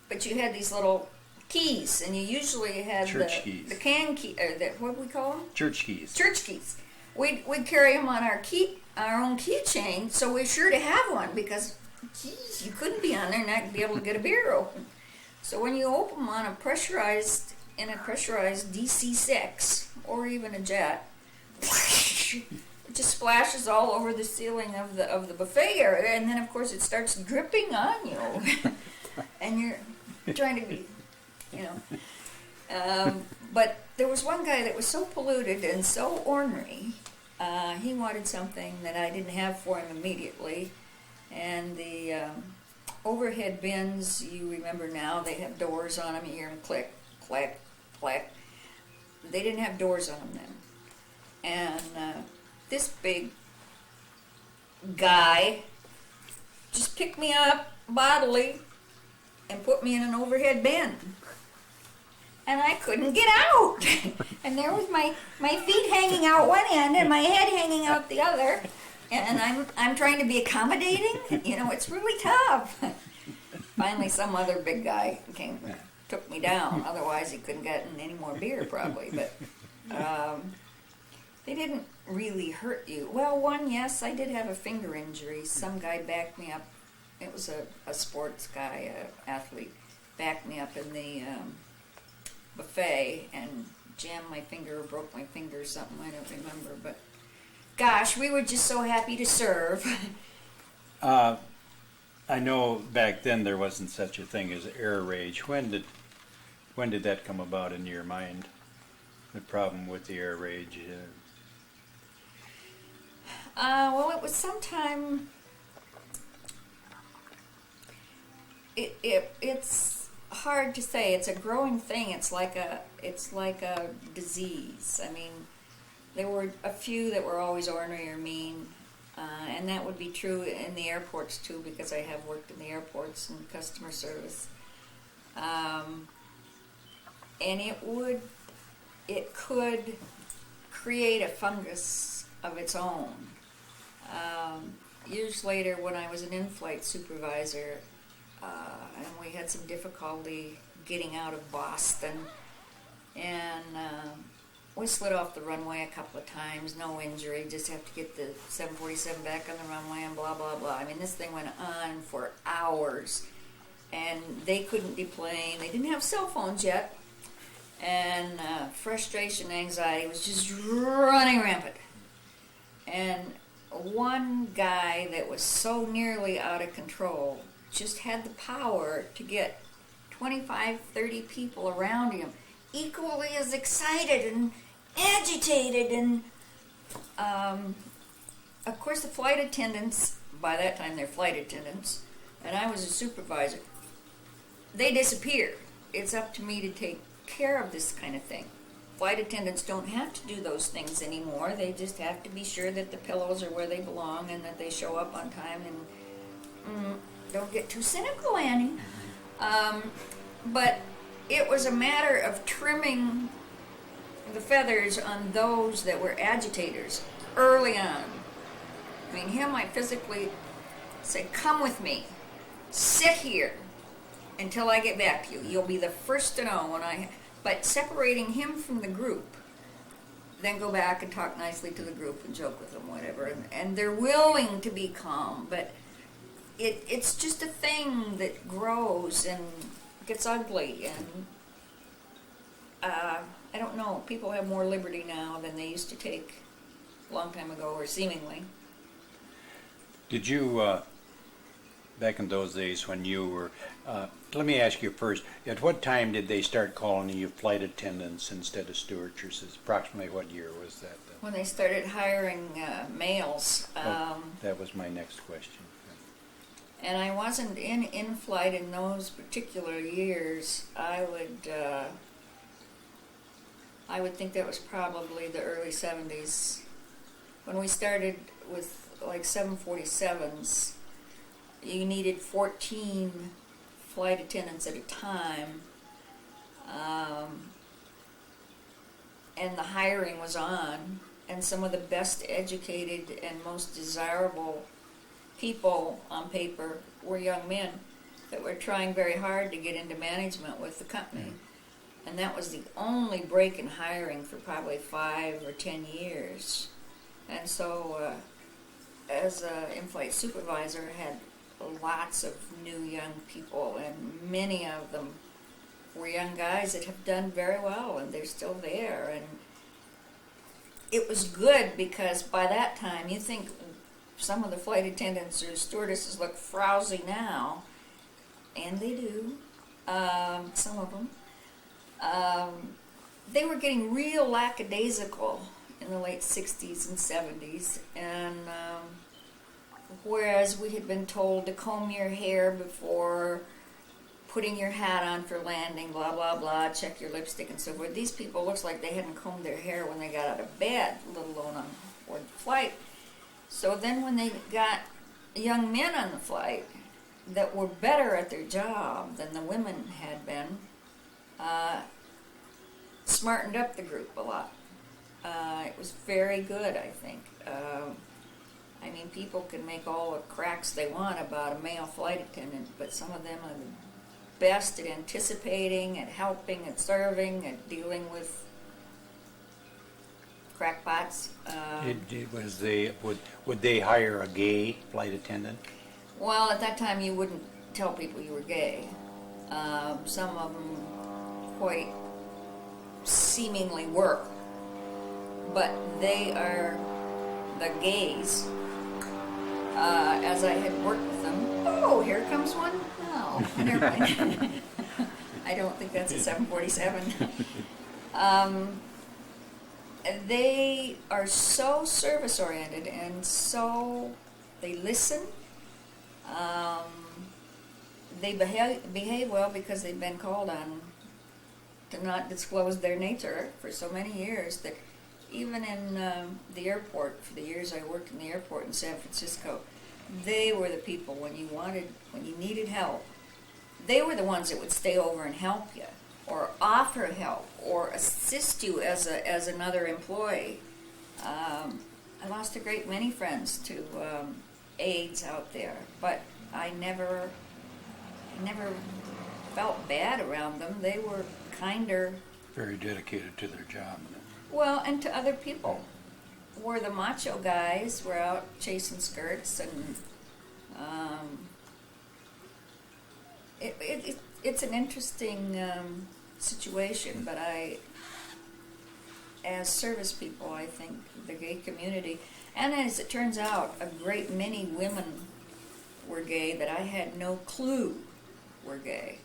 But you had these little keys, and you usually had keys. the can key, or what do we call them? Church keys. Church keys. We'd carry them on our own keychain, so we're sure to have one, because geez, you couldn't be on there and not be able to get a beer open. So when you open them on a pressurized DC-6 or even a jet, it just splashes all over the ceiling of the buffet area, and then of course it starts dripping on you, and you're trying to be, But there was one guy that was so polluted and so ornery. He wanted something that I didn't have for him immediately. And the overhead bins, you remember now, they have doors on them. You hear them click, clack, clack. They didn't have doors on them then. And this big guy just picked me up bodily and put me in an overhead bin. And I couldn't get out. And there was my feet hanging out one end and my head hanging out the other. And I'm trying to be accommodating. It's really tough. Finally, some other big guy took me down. Otherwise, he couldn't get in any more beer, probably. But they didn't really hurt you. Well, one, yes, I did have a finger injury. Some guy backed me up. It was a sports guy, an athlete, backed me up in the buffet and jammed my finger or broke my finger or something, I don't remember, but gosh, we were just so happy to serve. I know back then there wasn't such a thing as air rage. When did that come about in your mind? The problem with the air rage? Well, it was sometime. It's hard to say. It's a growing thing. It's like a disease. I mean, there were a few that were always ornery or mean, and that would be true in the airports too, because I have worked in the airports and customer service. And it could create a fungus of its own. Years later, when I was an in-flight supervisor, and we had some difficulty getting out of Boston, and we slid off the runway a couple of times, no injury, just have to get the 747 back on the runway and blah, blah, blah. I mean, this thing went on for hours, and they couldn't deplane. They didn't have cell phones yet, and frustration, anxiety was just running rampant. And one guy that was so nearly out of control just had the power to get 25, 30 people around him equally as excited and agitated, and of course the flight attendants, by that time they're flight attendants, and I was a supervisor, they disappeared. It's up to me to take care of this kind of thing. Flight attendants don't have to do those things anymore. They just have to be sure that the pillows are where they belong and that they show up on time, and don't get too cynical, Annie. But it was a matter of trimming the feathers on those that were agitators early on. I mean, him, I physically said, come with me, sit here until I get back to you. You'll be the first to know when but separating him from the group, then go back and talk nicely to the group and joke with them, whatever. And they're willing to be calm, but it's just a thing that grows and gets ugly. And I don't know, people have more liberty now than they used to take a long time ago, or seemingly. Did you, back in those days when you were, let me ask you first, at what time did they start calling you flight attendants instead of stewardesses? Approximately what year was that? When they started hiring males. That was my next question. And I wasn't in flight in those particular years. I would think that was probably the early 70s. When we started with like 747s, you needed 14 flight attendants at a time, and the hiring was on, and some of the best educated and most desirable people on paper were young men that were trying very hard to get into management with the company. And that was the only break in hiring for probably 5 or 10 years. And so as an in-flight supervisor, I had lots of new young people, and many of them were young guys that have done very well, and they're still there. And it was good because by that time, you think some of the flight attendants or stewardesses look frowsy now, and they do, some of them. They were getting real lackadaisical in the late 60s and 70s, and whereas we had been told to comb your hair before putting your hat on for landing, blah, blah, blah, check your lipstick and so forth, these people looks like they hadn't combed their hair when they got out of bed, let alone on board the flight. So then when they got young men on the flight that were better at their job than the women had been, smartened up the group a lot. It was very good, I think. I mean, people can make all the cracks they want about a male flight attendant, but some of them are the best at anticipating, at helping, at serving, at dealing with crackpots. Would they hire a gay flight attendant? Well, at that time you wouldn't tell people you were gay. Some of them quite seemingly work, but they are the gays. As I had worked with them, oh, here comes one. No, never mind. I don't think that's a 747. They are so service oriented and so they listen. They behave well because they've been called on to not disclose their nature for so many years that even in the airport, for the years I worked in the airport in San Francisco, they were the people when you needed help. They were the ones that would stay over and help you, or offer help, or assist you as another employee. I lost a great many friends to AIDS out there, but I never felt bad around them. They were kinder. Very dedicated to their job. Well, and to other people. Where the macho guys were out chasing skirts, and it's an interesting situation, but as service people, I think the gay community, and as it turns out, a great many women were gay that I had no clue were gay.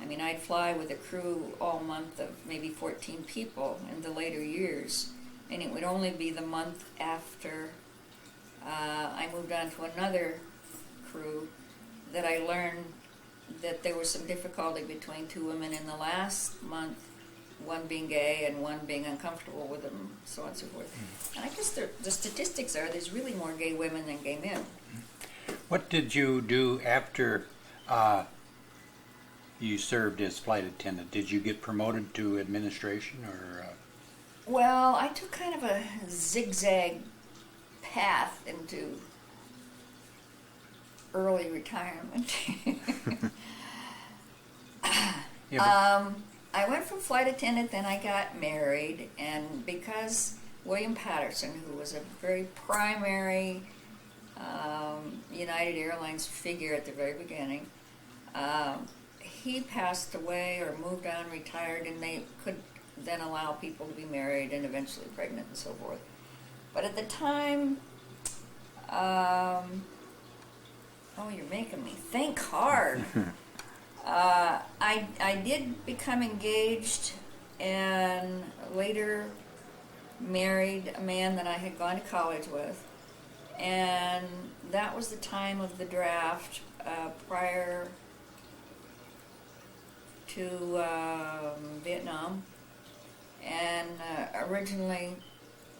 I mean, I'd fly with a crew all month of maybe 14 people in the later years, and it would only be the month after I moved on to another crew that I learned that there was some difficulty between two women in the last month, one being gay and one being uncomfortable with them, so on and so forth. And I guess the statistics are there's really more gay women than gay men. What did you do after you served as flight attendant? Did you get promoted to administration, or? Well, I took kind of a zigzag path into early retirement. I went from flight attendant, then I got married, and because William Patterson, who was a very primary United Airlines figure at the very beginning, he passed away or moved on, retired, and they could then allow people to be married and eventually pregnant and so forth. But at the time, oh, you're making me think hard. I did become engaged and later married a man that I had gone to college with, and that was the time of the draft prior to Vietnam. And originally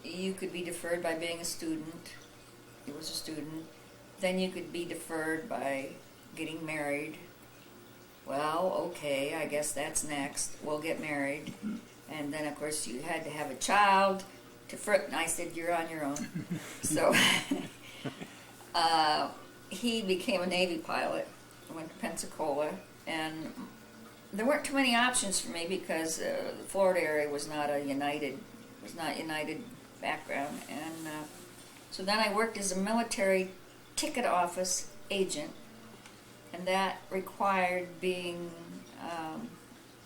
you could be deferred by being a student. He was a student. Then you could be deferred by getting married. Well, okay, I guess that's next. We'll get married. And then, of course, you had to have a child to and I said, you're on your own. So he became a Navy pilot. I went to Pensacola, and there weren't too many options for me because the Florida area was not United background. And so then I worked as a military ticket office agent, and that required being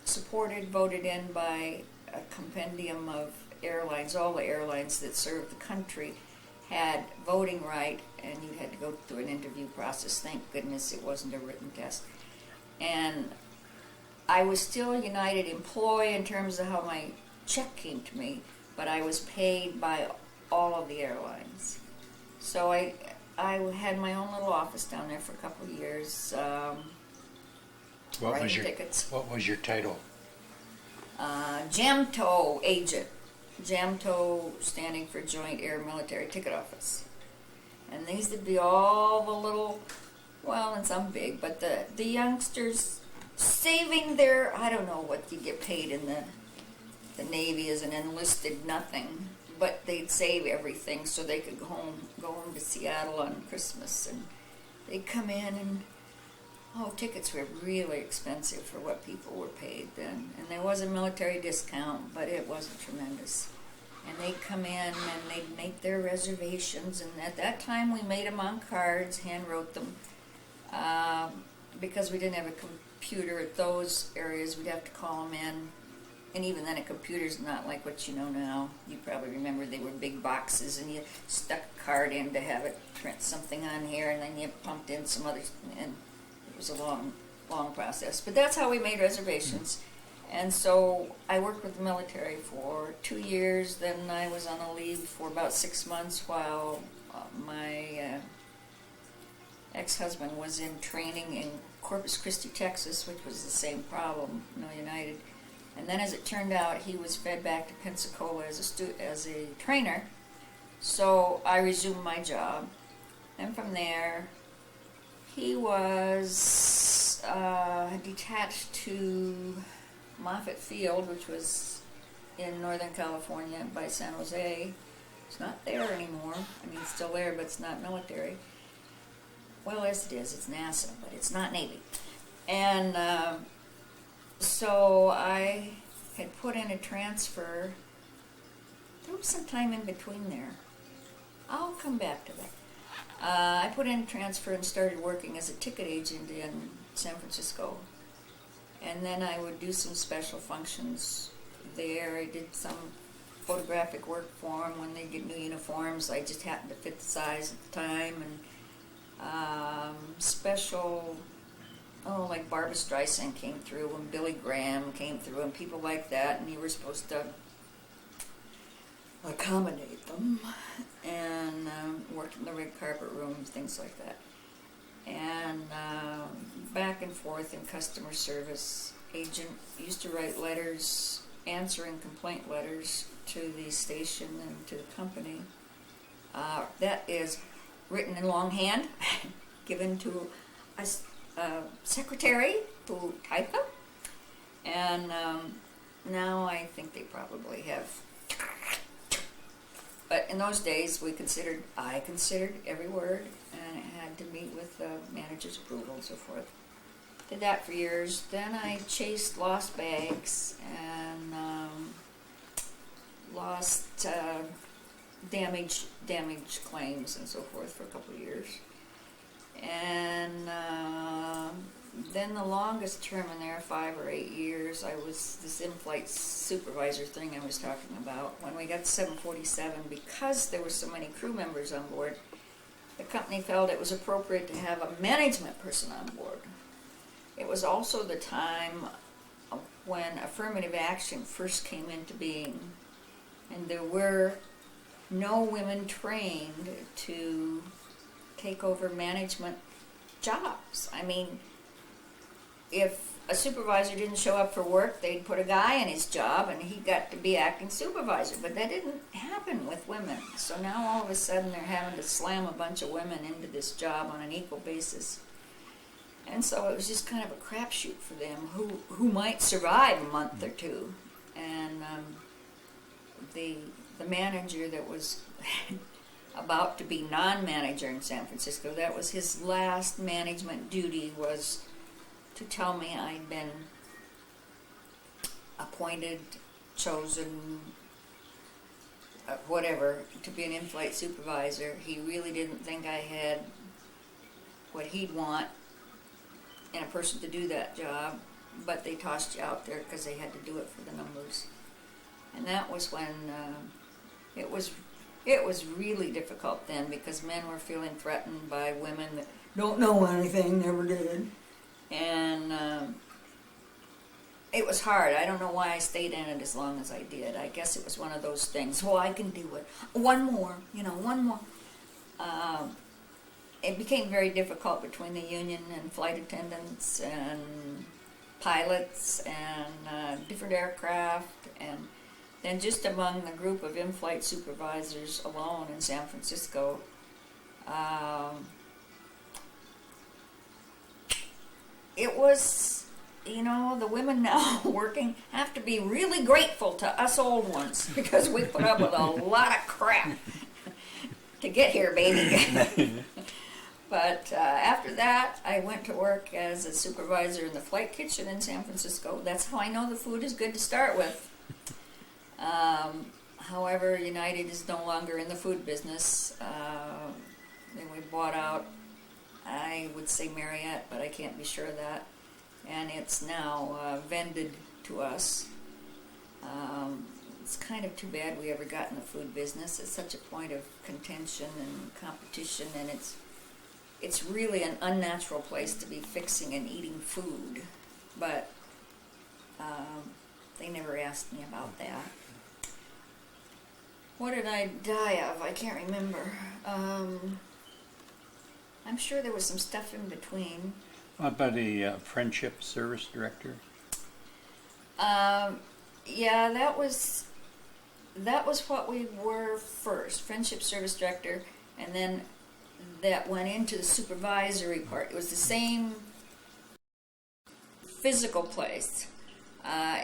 supported, voted in by a compendium of airlines. All the airlines that served the country had voting right, and you had to go through an interview process. Thank goodness it wasn't a written test. And I was still a United employee in terms of how my check came to me, but I was paid by all of the airlines. So I had my own little office down there for a couple of years, writing tickets. What was your title? JAMTO agent. JAMTO standing for Joint Air Military Ticket Office. And these would be all the little, well, and some big, but the youngsters saving their, I don't know what you get paid in the Navy as an enlisted nothing, but they'd save everything so they could go home to Seattle on Christmas, and they'd come in and, tickets were really expensive for what people were paid then. And there was a military discount, but it wasn't tremendous. And they'd come in and they'd make their reservations, and at that time we made them on cards, hand wrote them, because we didn't have a computer at those areas. We'd have to call them in And even then, a computer's not like what you know now. You probably remember they were big boxes, and you stuck a card in to have it print something on here, and then you pumped in some others, and it was a long, long process. But that's how we made reservations. And so I worked with the military for 2 years. Then I was on a leave for about 6 months while my ex-husband was in training in Corpus Christi, Texas, which was the same problem, United. And then, as it turned out, he was fed back to Pensacola as a trainer. So I resumed my job, and from there, he was detached to Moffett Field, which was in Northern California by San Jose. It's not there anymore. I mean, it's still there, but it's not military. Well, yes, it is. It's NASA, but it's not Navy. And so I had put in a transfer. There was some time in between there. I'll come back to that. I put in a transfer and started working as a ticket agent in San Francisco. And then I would do some special functions there. I did some photographic work for them when they get new uniforms. I just happened to fit the size at the time. And special, like Barbra Streisand came through, and Billy Graham came through, and people like that, and you were supposed to accommodate them, and worked in the red carpet room, things like that. And back and forth in customer service. Agent used to write letters, answering complaint letters to the station and to the company. That is written in longhand, given to a secretary who typed them. And now I think they probably have. But in those days, I considered every word, and it had to meet with the manager's approval and so forth. Did that for years. Then I chased lost bags and lost damage claims and so forth for a couple of years. And then the longest term in there, 5 or 8 years, I was this in-flight supervisor thing I was talking about. When we got to 747, because there were so many crew members on board, the company felt it was appropriate to have a management person on board. It was also the time when affirmative action first came into being, and there were no women trained to take over management jobs. I mean, if a supervisor didn't show up for work, they'd put a guy in his job and he got to be acting supervisor. But that didn't happen with women. So now all of a sudden they're having to slam a bunch of women into this job on an equal basis. And so it was just kind of a crapshoot for them who might survive a month or two. And the manager that was about to be non-manager in San Francisco, that was his last management duty, was to tell me I'd been appointed, chosen, whatever, to be an in-flight supervisor. He really didn't think I had what he'd want in a person to do that job, but they tossed you out there because they had to do it for the numbers. And that was when it was really difficult then, because men were feeling threatened by women that don't know anything, never did. And it was hard. I don't know why I stayed in it as long as I did. I guess it was one of those things. Well, I can do it. One more. It became very difficult between the union and flight attendants and pilots and different aircraft, and then just among the group of in-flight supervisors alone in San Francisco. It was, the women now working have to be really grateful to us old ones, because we put up with a lot of crap to get here, baby. But after that, I went to work as a supervisor in the flight kitchen in San Francisco. That's how I know the food is good to start with. However, United is no longer in the food business. Then we bought out, I would say Marriott, but I can't be sure of that. And it's now vended to us. It's kind of too bad we ever got in the food business. It's such a point of contention and competition, and it's really an unnatural place to be fixing and eating food. But they never asked me about that. What did I die of? I can't remember. I'm sure there was some stuff in between. What about a friendship service director? Yeah, that was what we were first, friendship service director, and then that went into the supervisory part. It was the same physical place,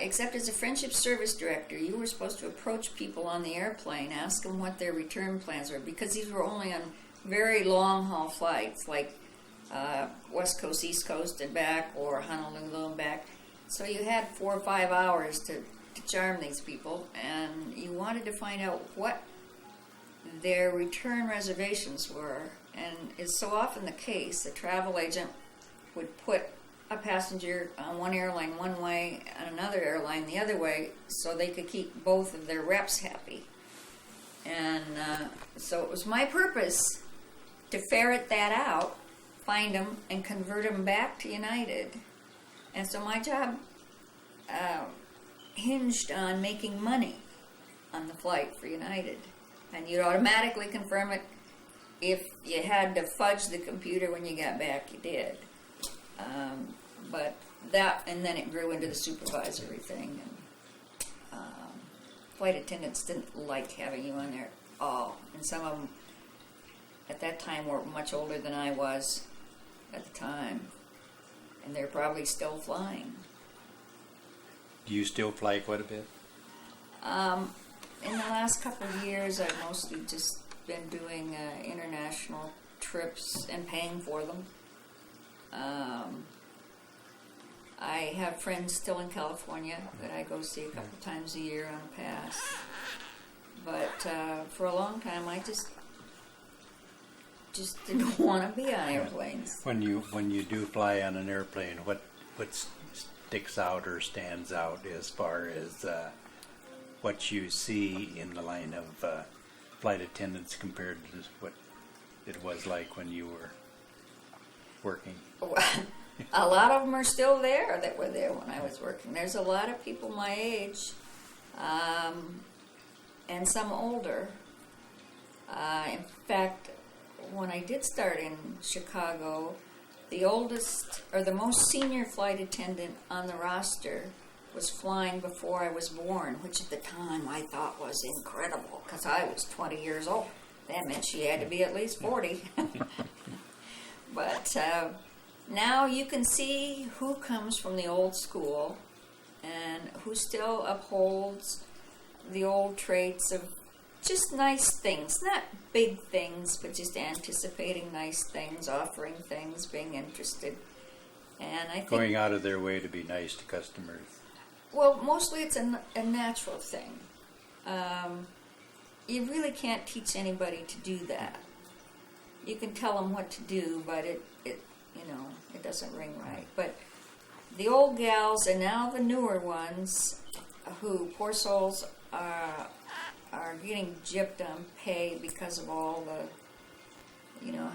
except as a friendship service director, you were supposed to approach people on the airplane, ask them what their return plans were, because these were only on very long haul flights, like West Coast, East Coast, and back, or Honolulu and back. So you had 4 or 5 hours to charm these people, and you wanted to find out what their return reservations were. And it's so often the case, the travel agent would put a passenger on one airline one way and another airline the other way, so they could keep both of their reps happy. And so it was my purpose to ferret that out, find them, and convert them back to United. And so my job hinged on making money on the flight for United. And you'd automatically confirm it. If you had to fudge the computer when you got back, you did. But that, and then it grew into the supervisory thing. And flight attendants didn't like having you on there at all. And some of them at that time were much older than I was at the time. And they're probably still flying. Do you still fly quite a bit? In the last couple of years, I've mostly just been doing international trips and paying for them. I have friends still in California that I go see a couple times a year on a pass. But for a long time, I just didn't want to be on airplanes. When you do fly on an airplane, what sticks out or stands out as far as what you see in the line of flight attendants compared to what it was like when you were working? A lot of them are still there that were there when I was working. There's a lot of people my age, and some older. In fact, when I did start in Chicago, the oldest, or the most senior flight attendant on the roster was flying before I was born, which at the time I thought was incredible, because I was 20 years old. That meant she had to be at least 40. But now you can see who comes from the old school and who still upholds the old traits of just nice things, not big things, but just anticipating nice things, offering things, being interested. And I think Going out of their way to be nice to customers. well, mostly it's a natural thing. You really can't teach anybody to do that. You can tell them what to do, but it doesn't ring right. But the old gals and now the newer ones, who, poor souls, are getting gypped on pay because of all the,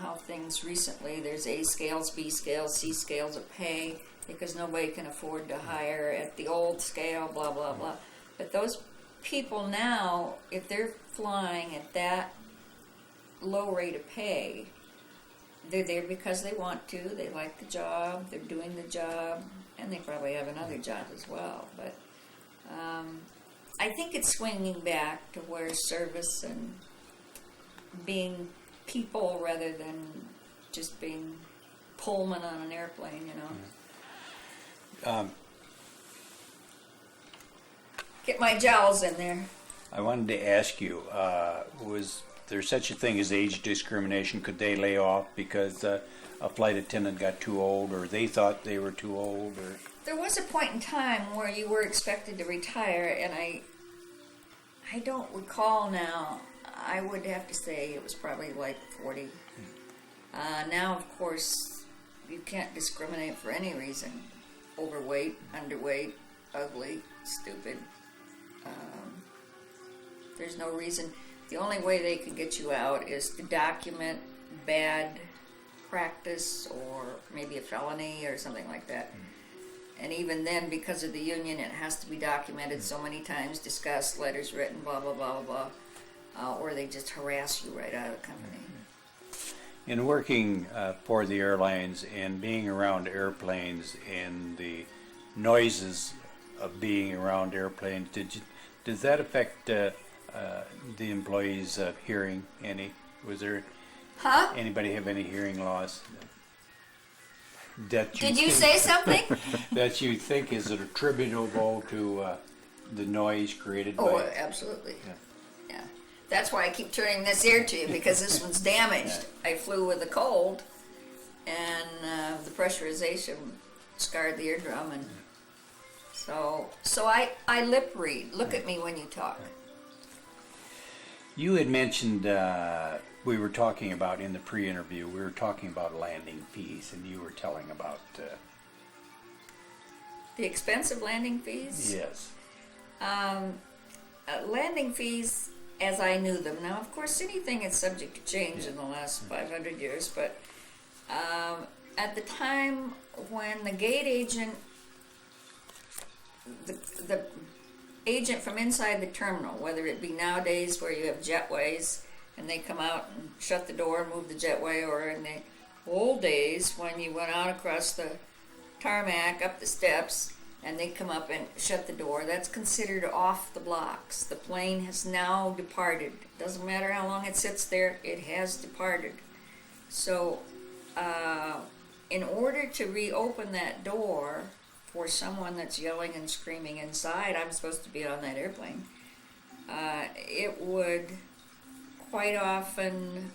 how things recently, there's A scales, B scales, C scales of pay, because nobody can afford to hire at the old scale, blah, blah, blah. But those people now, if they're flying at that low rate of pay, they're there because they want to, they like the job, they're doing the job, and they probably have another job as well. But I think it's swinging back to where service and being people rather than just being Pullman on an airplane, Get my jowls in there. I wanted to ask you, was there such a thing as age discrimination? Could they lay off because a flight attendant got too old, or they thought they were too old? Or There was a point in time where you were expected to retire, and I don't recall now. I would have to say it was probably like 40. Now, of course, you can't discriminate for any reason. Overweight, underweight, ugly, stupid. There's no reason. The only way they can get you out is to document bad practice or maybe a felony or something like that. And even then, because of the union, it has to be documented so many times, discussed, letters written, blah, blah, blah, blah, blah, or they just harass you right out of the company. In working for the airlines and being around airplanes and the noises of being around airplanes, does that affect the employees' hearing any? Was there anybody have any hearing loss? Did you say something? That you think is attributable to the noise created by Oh, absolutely. Yeah. That's why I keep turning this ear to you, because this one's damaged. I flew with a cold, and the pressurization scarred the eardrum, and so I lip read. Look at me when you talk. You had mentioned, we were talking about in the pre-interview, we were talking about landing fees, and you were telling about... The expensive landing fees? Yes. Landing fees, as I knew them. Now, of course, anything is subject to change in the last 500 years, but at the time when the gate agent, the agent from inside the terminal, whether it be nowadays where you have jetways and they come out and shut the door and move the jetway, or in the old days when you went out across the tarmac up the steps and they come up and shut the door, that's considered off the blocks. The plane has now departed. Doesn't matter how long it sits there, it has departed. So in order to reopen that door for someone that's yelling and screaming inside, I'm supposed to be on that airplane, it would quite often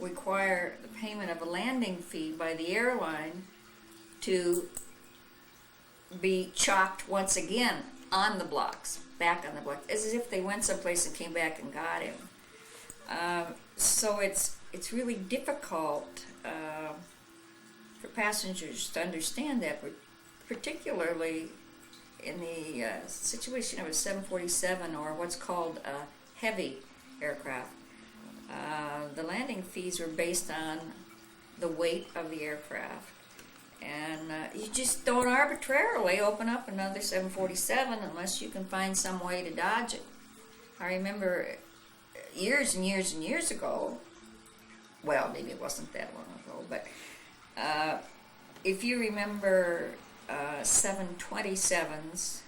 require the payment of a landing fee by the airline to be chalked once again on the blocks, back on the blocks, as if they went someplace and came back and got him. So it's really difficult for passengers to understand that, particularly in the situation of a 747 or what's called a heavy aircraft. The landing fees were based on the weight of the aircraft, and you just don't arbitrarily open up another 747 unless you can find some way to dodge it. I remember years and years and years ago, well, maybe it wasn't that long ago, but if you remember 727s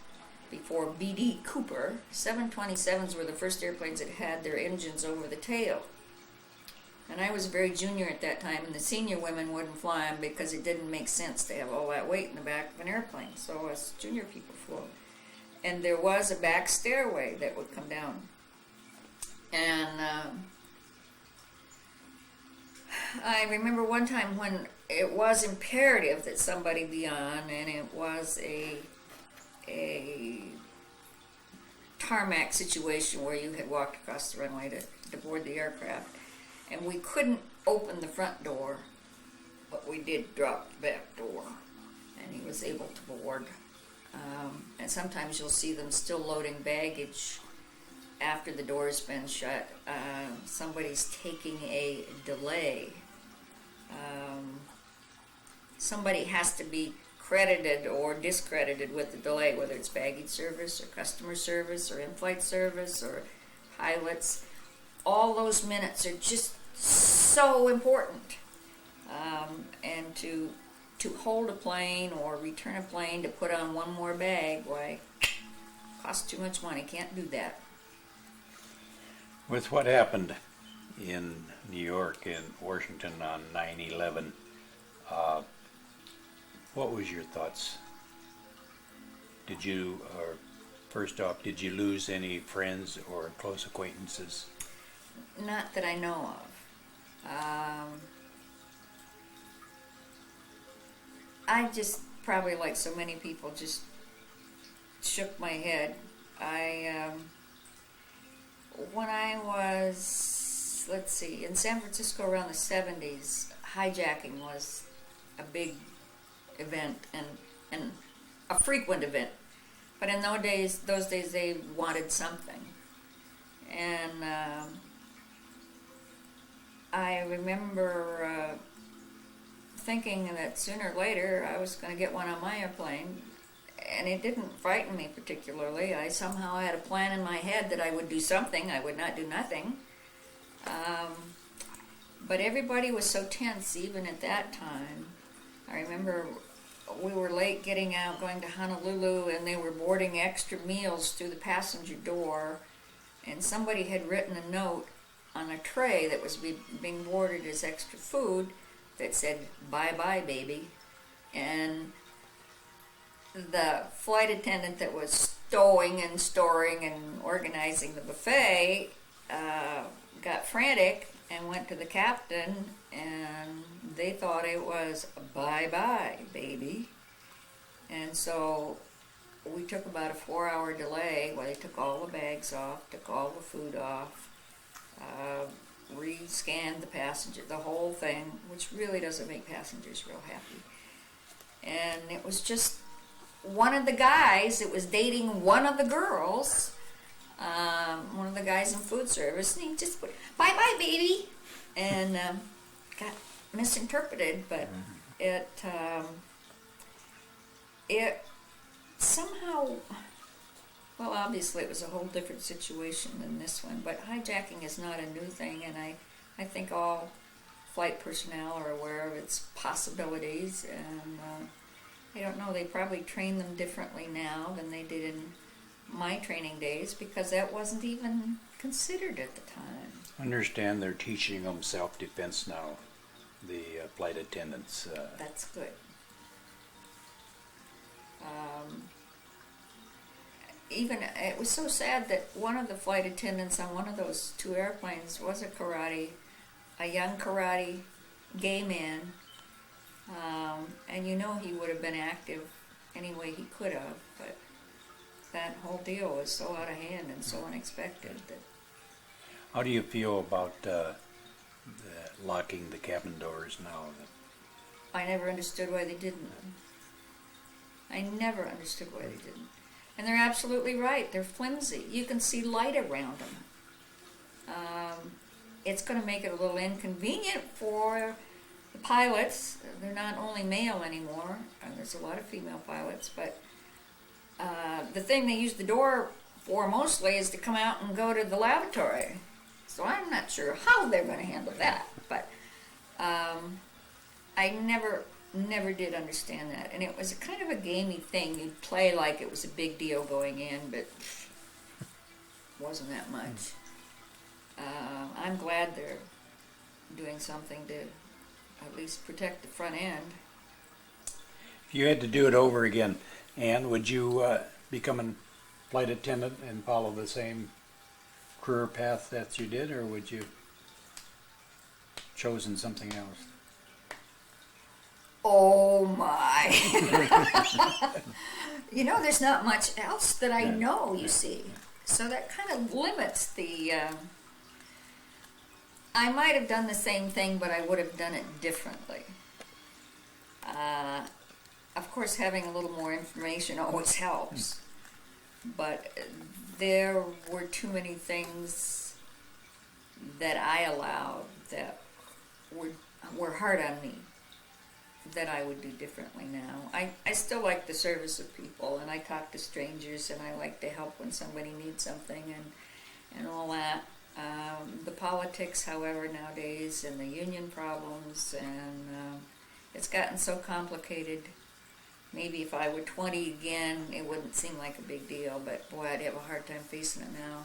before B.D. Cooper, 727s were the first airplanes that had their engines over the tail. And I was very junior at that time, and the senior women wouldn't fly them because it didn't make sense to have all that weight in the back of an airplane. So us junior people flew. And there was a back stairway that would come down. And I remember one time when it was imperative that somebody be on, and it was a tarmac situation where you had walked across the runway to board the aircraft. And we couldn't open the front door, but we did drop the back door, and he was able to board. And sometimes you'll see them still loading baggage after the door's been shut. Somebody's taking a delay. Somebody has to be credited or discredited with the delay, whether it's baggage service or customer service or in-flight service or pilots. All those minutes are just so important. And to hold a plane or return a plane to put on one more bag, why, costs too much money. Can't do that. With what happened in New York and Washington on 9/11, what was your thoughts? Did you, or first off, did you lose any friends or close acquaintances? Not that I know of. I just, probably like so many people, just shook my head. When I was, let's see, in San Francisco around the 70s, hijacking was a big event and a frequent event. But in those days they wanted something. And I remember thinking that sooner or later I was going to get one on my airplane. And it didn't frighten me particularly. I somehow had a plan in my head that I would do something. I would not do nothing. But everybody was so tense even at that time. I remember we were late getting out, going to Honolulu, and they were boarding extra meals through the passenger door. And somebody had written a note on a tray that was being boarded as extra food that said, "Bye-bye, baby." And the flight attendant that was stowing and storing and organizing the buffet got frantic and went to the captain, and they thought it was "Bye-bye, baby." And so we took about a 4-hour delay where they took all the bags off, took all the food off, re-scanned the passenger, the whole thing, which really doesn't make passengers real happy. And it was just one of the guys that was dating one of the girls, one of the guys in food service, and he just put, "Bye-bye, baby," and got misinterpreted, but it somehow, well, obviously it was a whole different situation than this one, but hijacking is not a new thing, and I think all flight personnel are aware of its possibilities, and I don't know, they probably train them differently now than they did in my training days, because that wasn't even considered at the time. I understand they're teaching them self-defense now, the flight attendants. That's good. Even, it was so sad that one of the flight attendants on one of those two airplanes was a young karate gay man, and you know he would have been active any way he could have, but that whole deal was so out of hand and so unexpected that. How do you feel about locking the cabin doors now? I never understood why they didn't. I never understood why they didn't. And they're absolutely right. They're flimsy. You can see light around them. It's going to make it a little inconvenient for the pilots. They're not only male anymore. There's a lot of female pilots, but the thing they use the door for mostly is to come out and go to the lavatory. So I'm not sure how they're going to handle that, but I never did understand that. And it was kind of a gamey thing. You'd play like it was a big deal going in, but wasn't that much. I'm glad they're doing something to at least protect the front end. If you had to do it over again, Ann, would you become a flight attendant and follow the same career path that you did, or would you chosen something else? Oh my. You know, there's not much else that I know, you see. So that kind of limits the... I might have done the same thing, but I would have done it differently. Of course, having a little more information always helps. But there were too many things that I allowed that were hard on me that I would do differently now. I still like the service of people, and I talk to strangers, and I like to help when somebody needs something and all that. The politics, however, nowadays, and the union problems, and it's gotten so complicated. Maybe if I were 20 again, it wouldn't seem like a big deal, but boy, I'd have a hard time facing it now.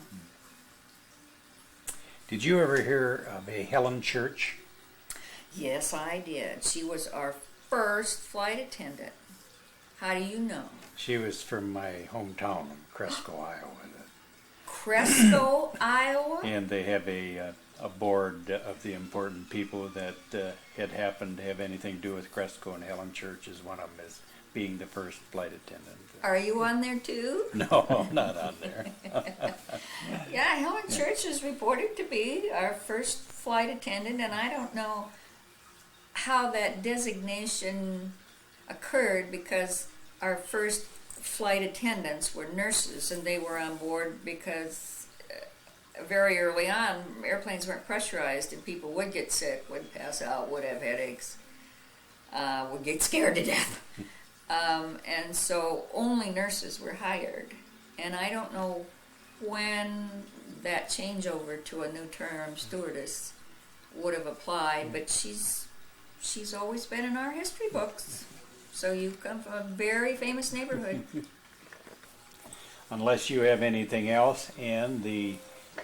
Did you ever hear of a Helen Church? Yes, I did. She was our first flight attendant. How do you know? She was from my hometown, Cresco, Iowa. Cresco, Iowa? And they have a board of the important people that had happened to have anything to do with Cresco, and Helen Church is one of them, as being the first flight attendant. Are you on there too? No, I'm not on there. Yeah, Helen Church is reported to be our first flight attendant, and I don't know how that designation occurred, because our first flight attendants were nurses, and they were on board because very early on, airplanes weren't pressurized, and people would get sick, would pass out, would have headaches, would get scared to death. And so only nurses were hired. And I don't know when that changeover to a new term, stewardess, would have applied, but she's always been in our history books. So you come from a very famous neighborhood. Unless you have anything else, and the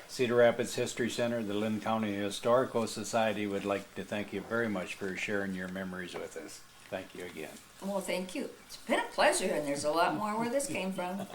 Cedar Rapids History Center, the Linn County Historical Society would like to thank you very much for sharing your memories with us. Thank you again. Well, thank you. It's been a pleasure, and there's a lot more where this came from.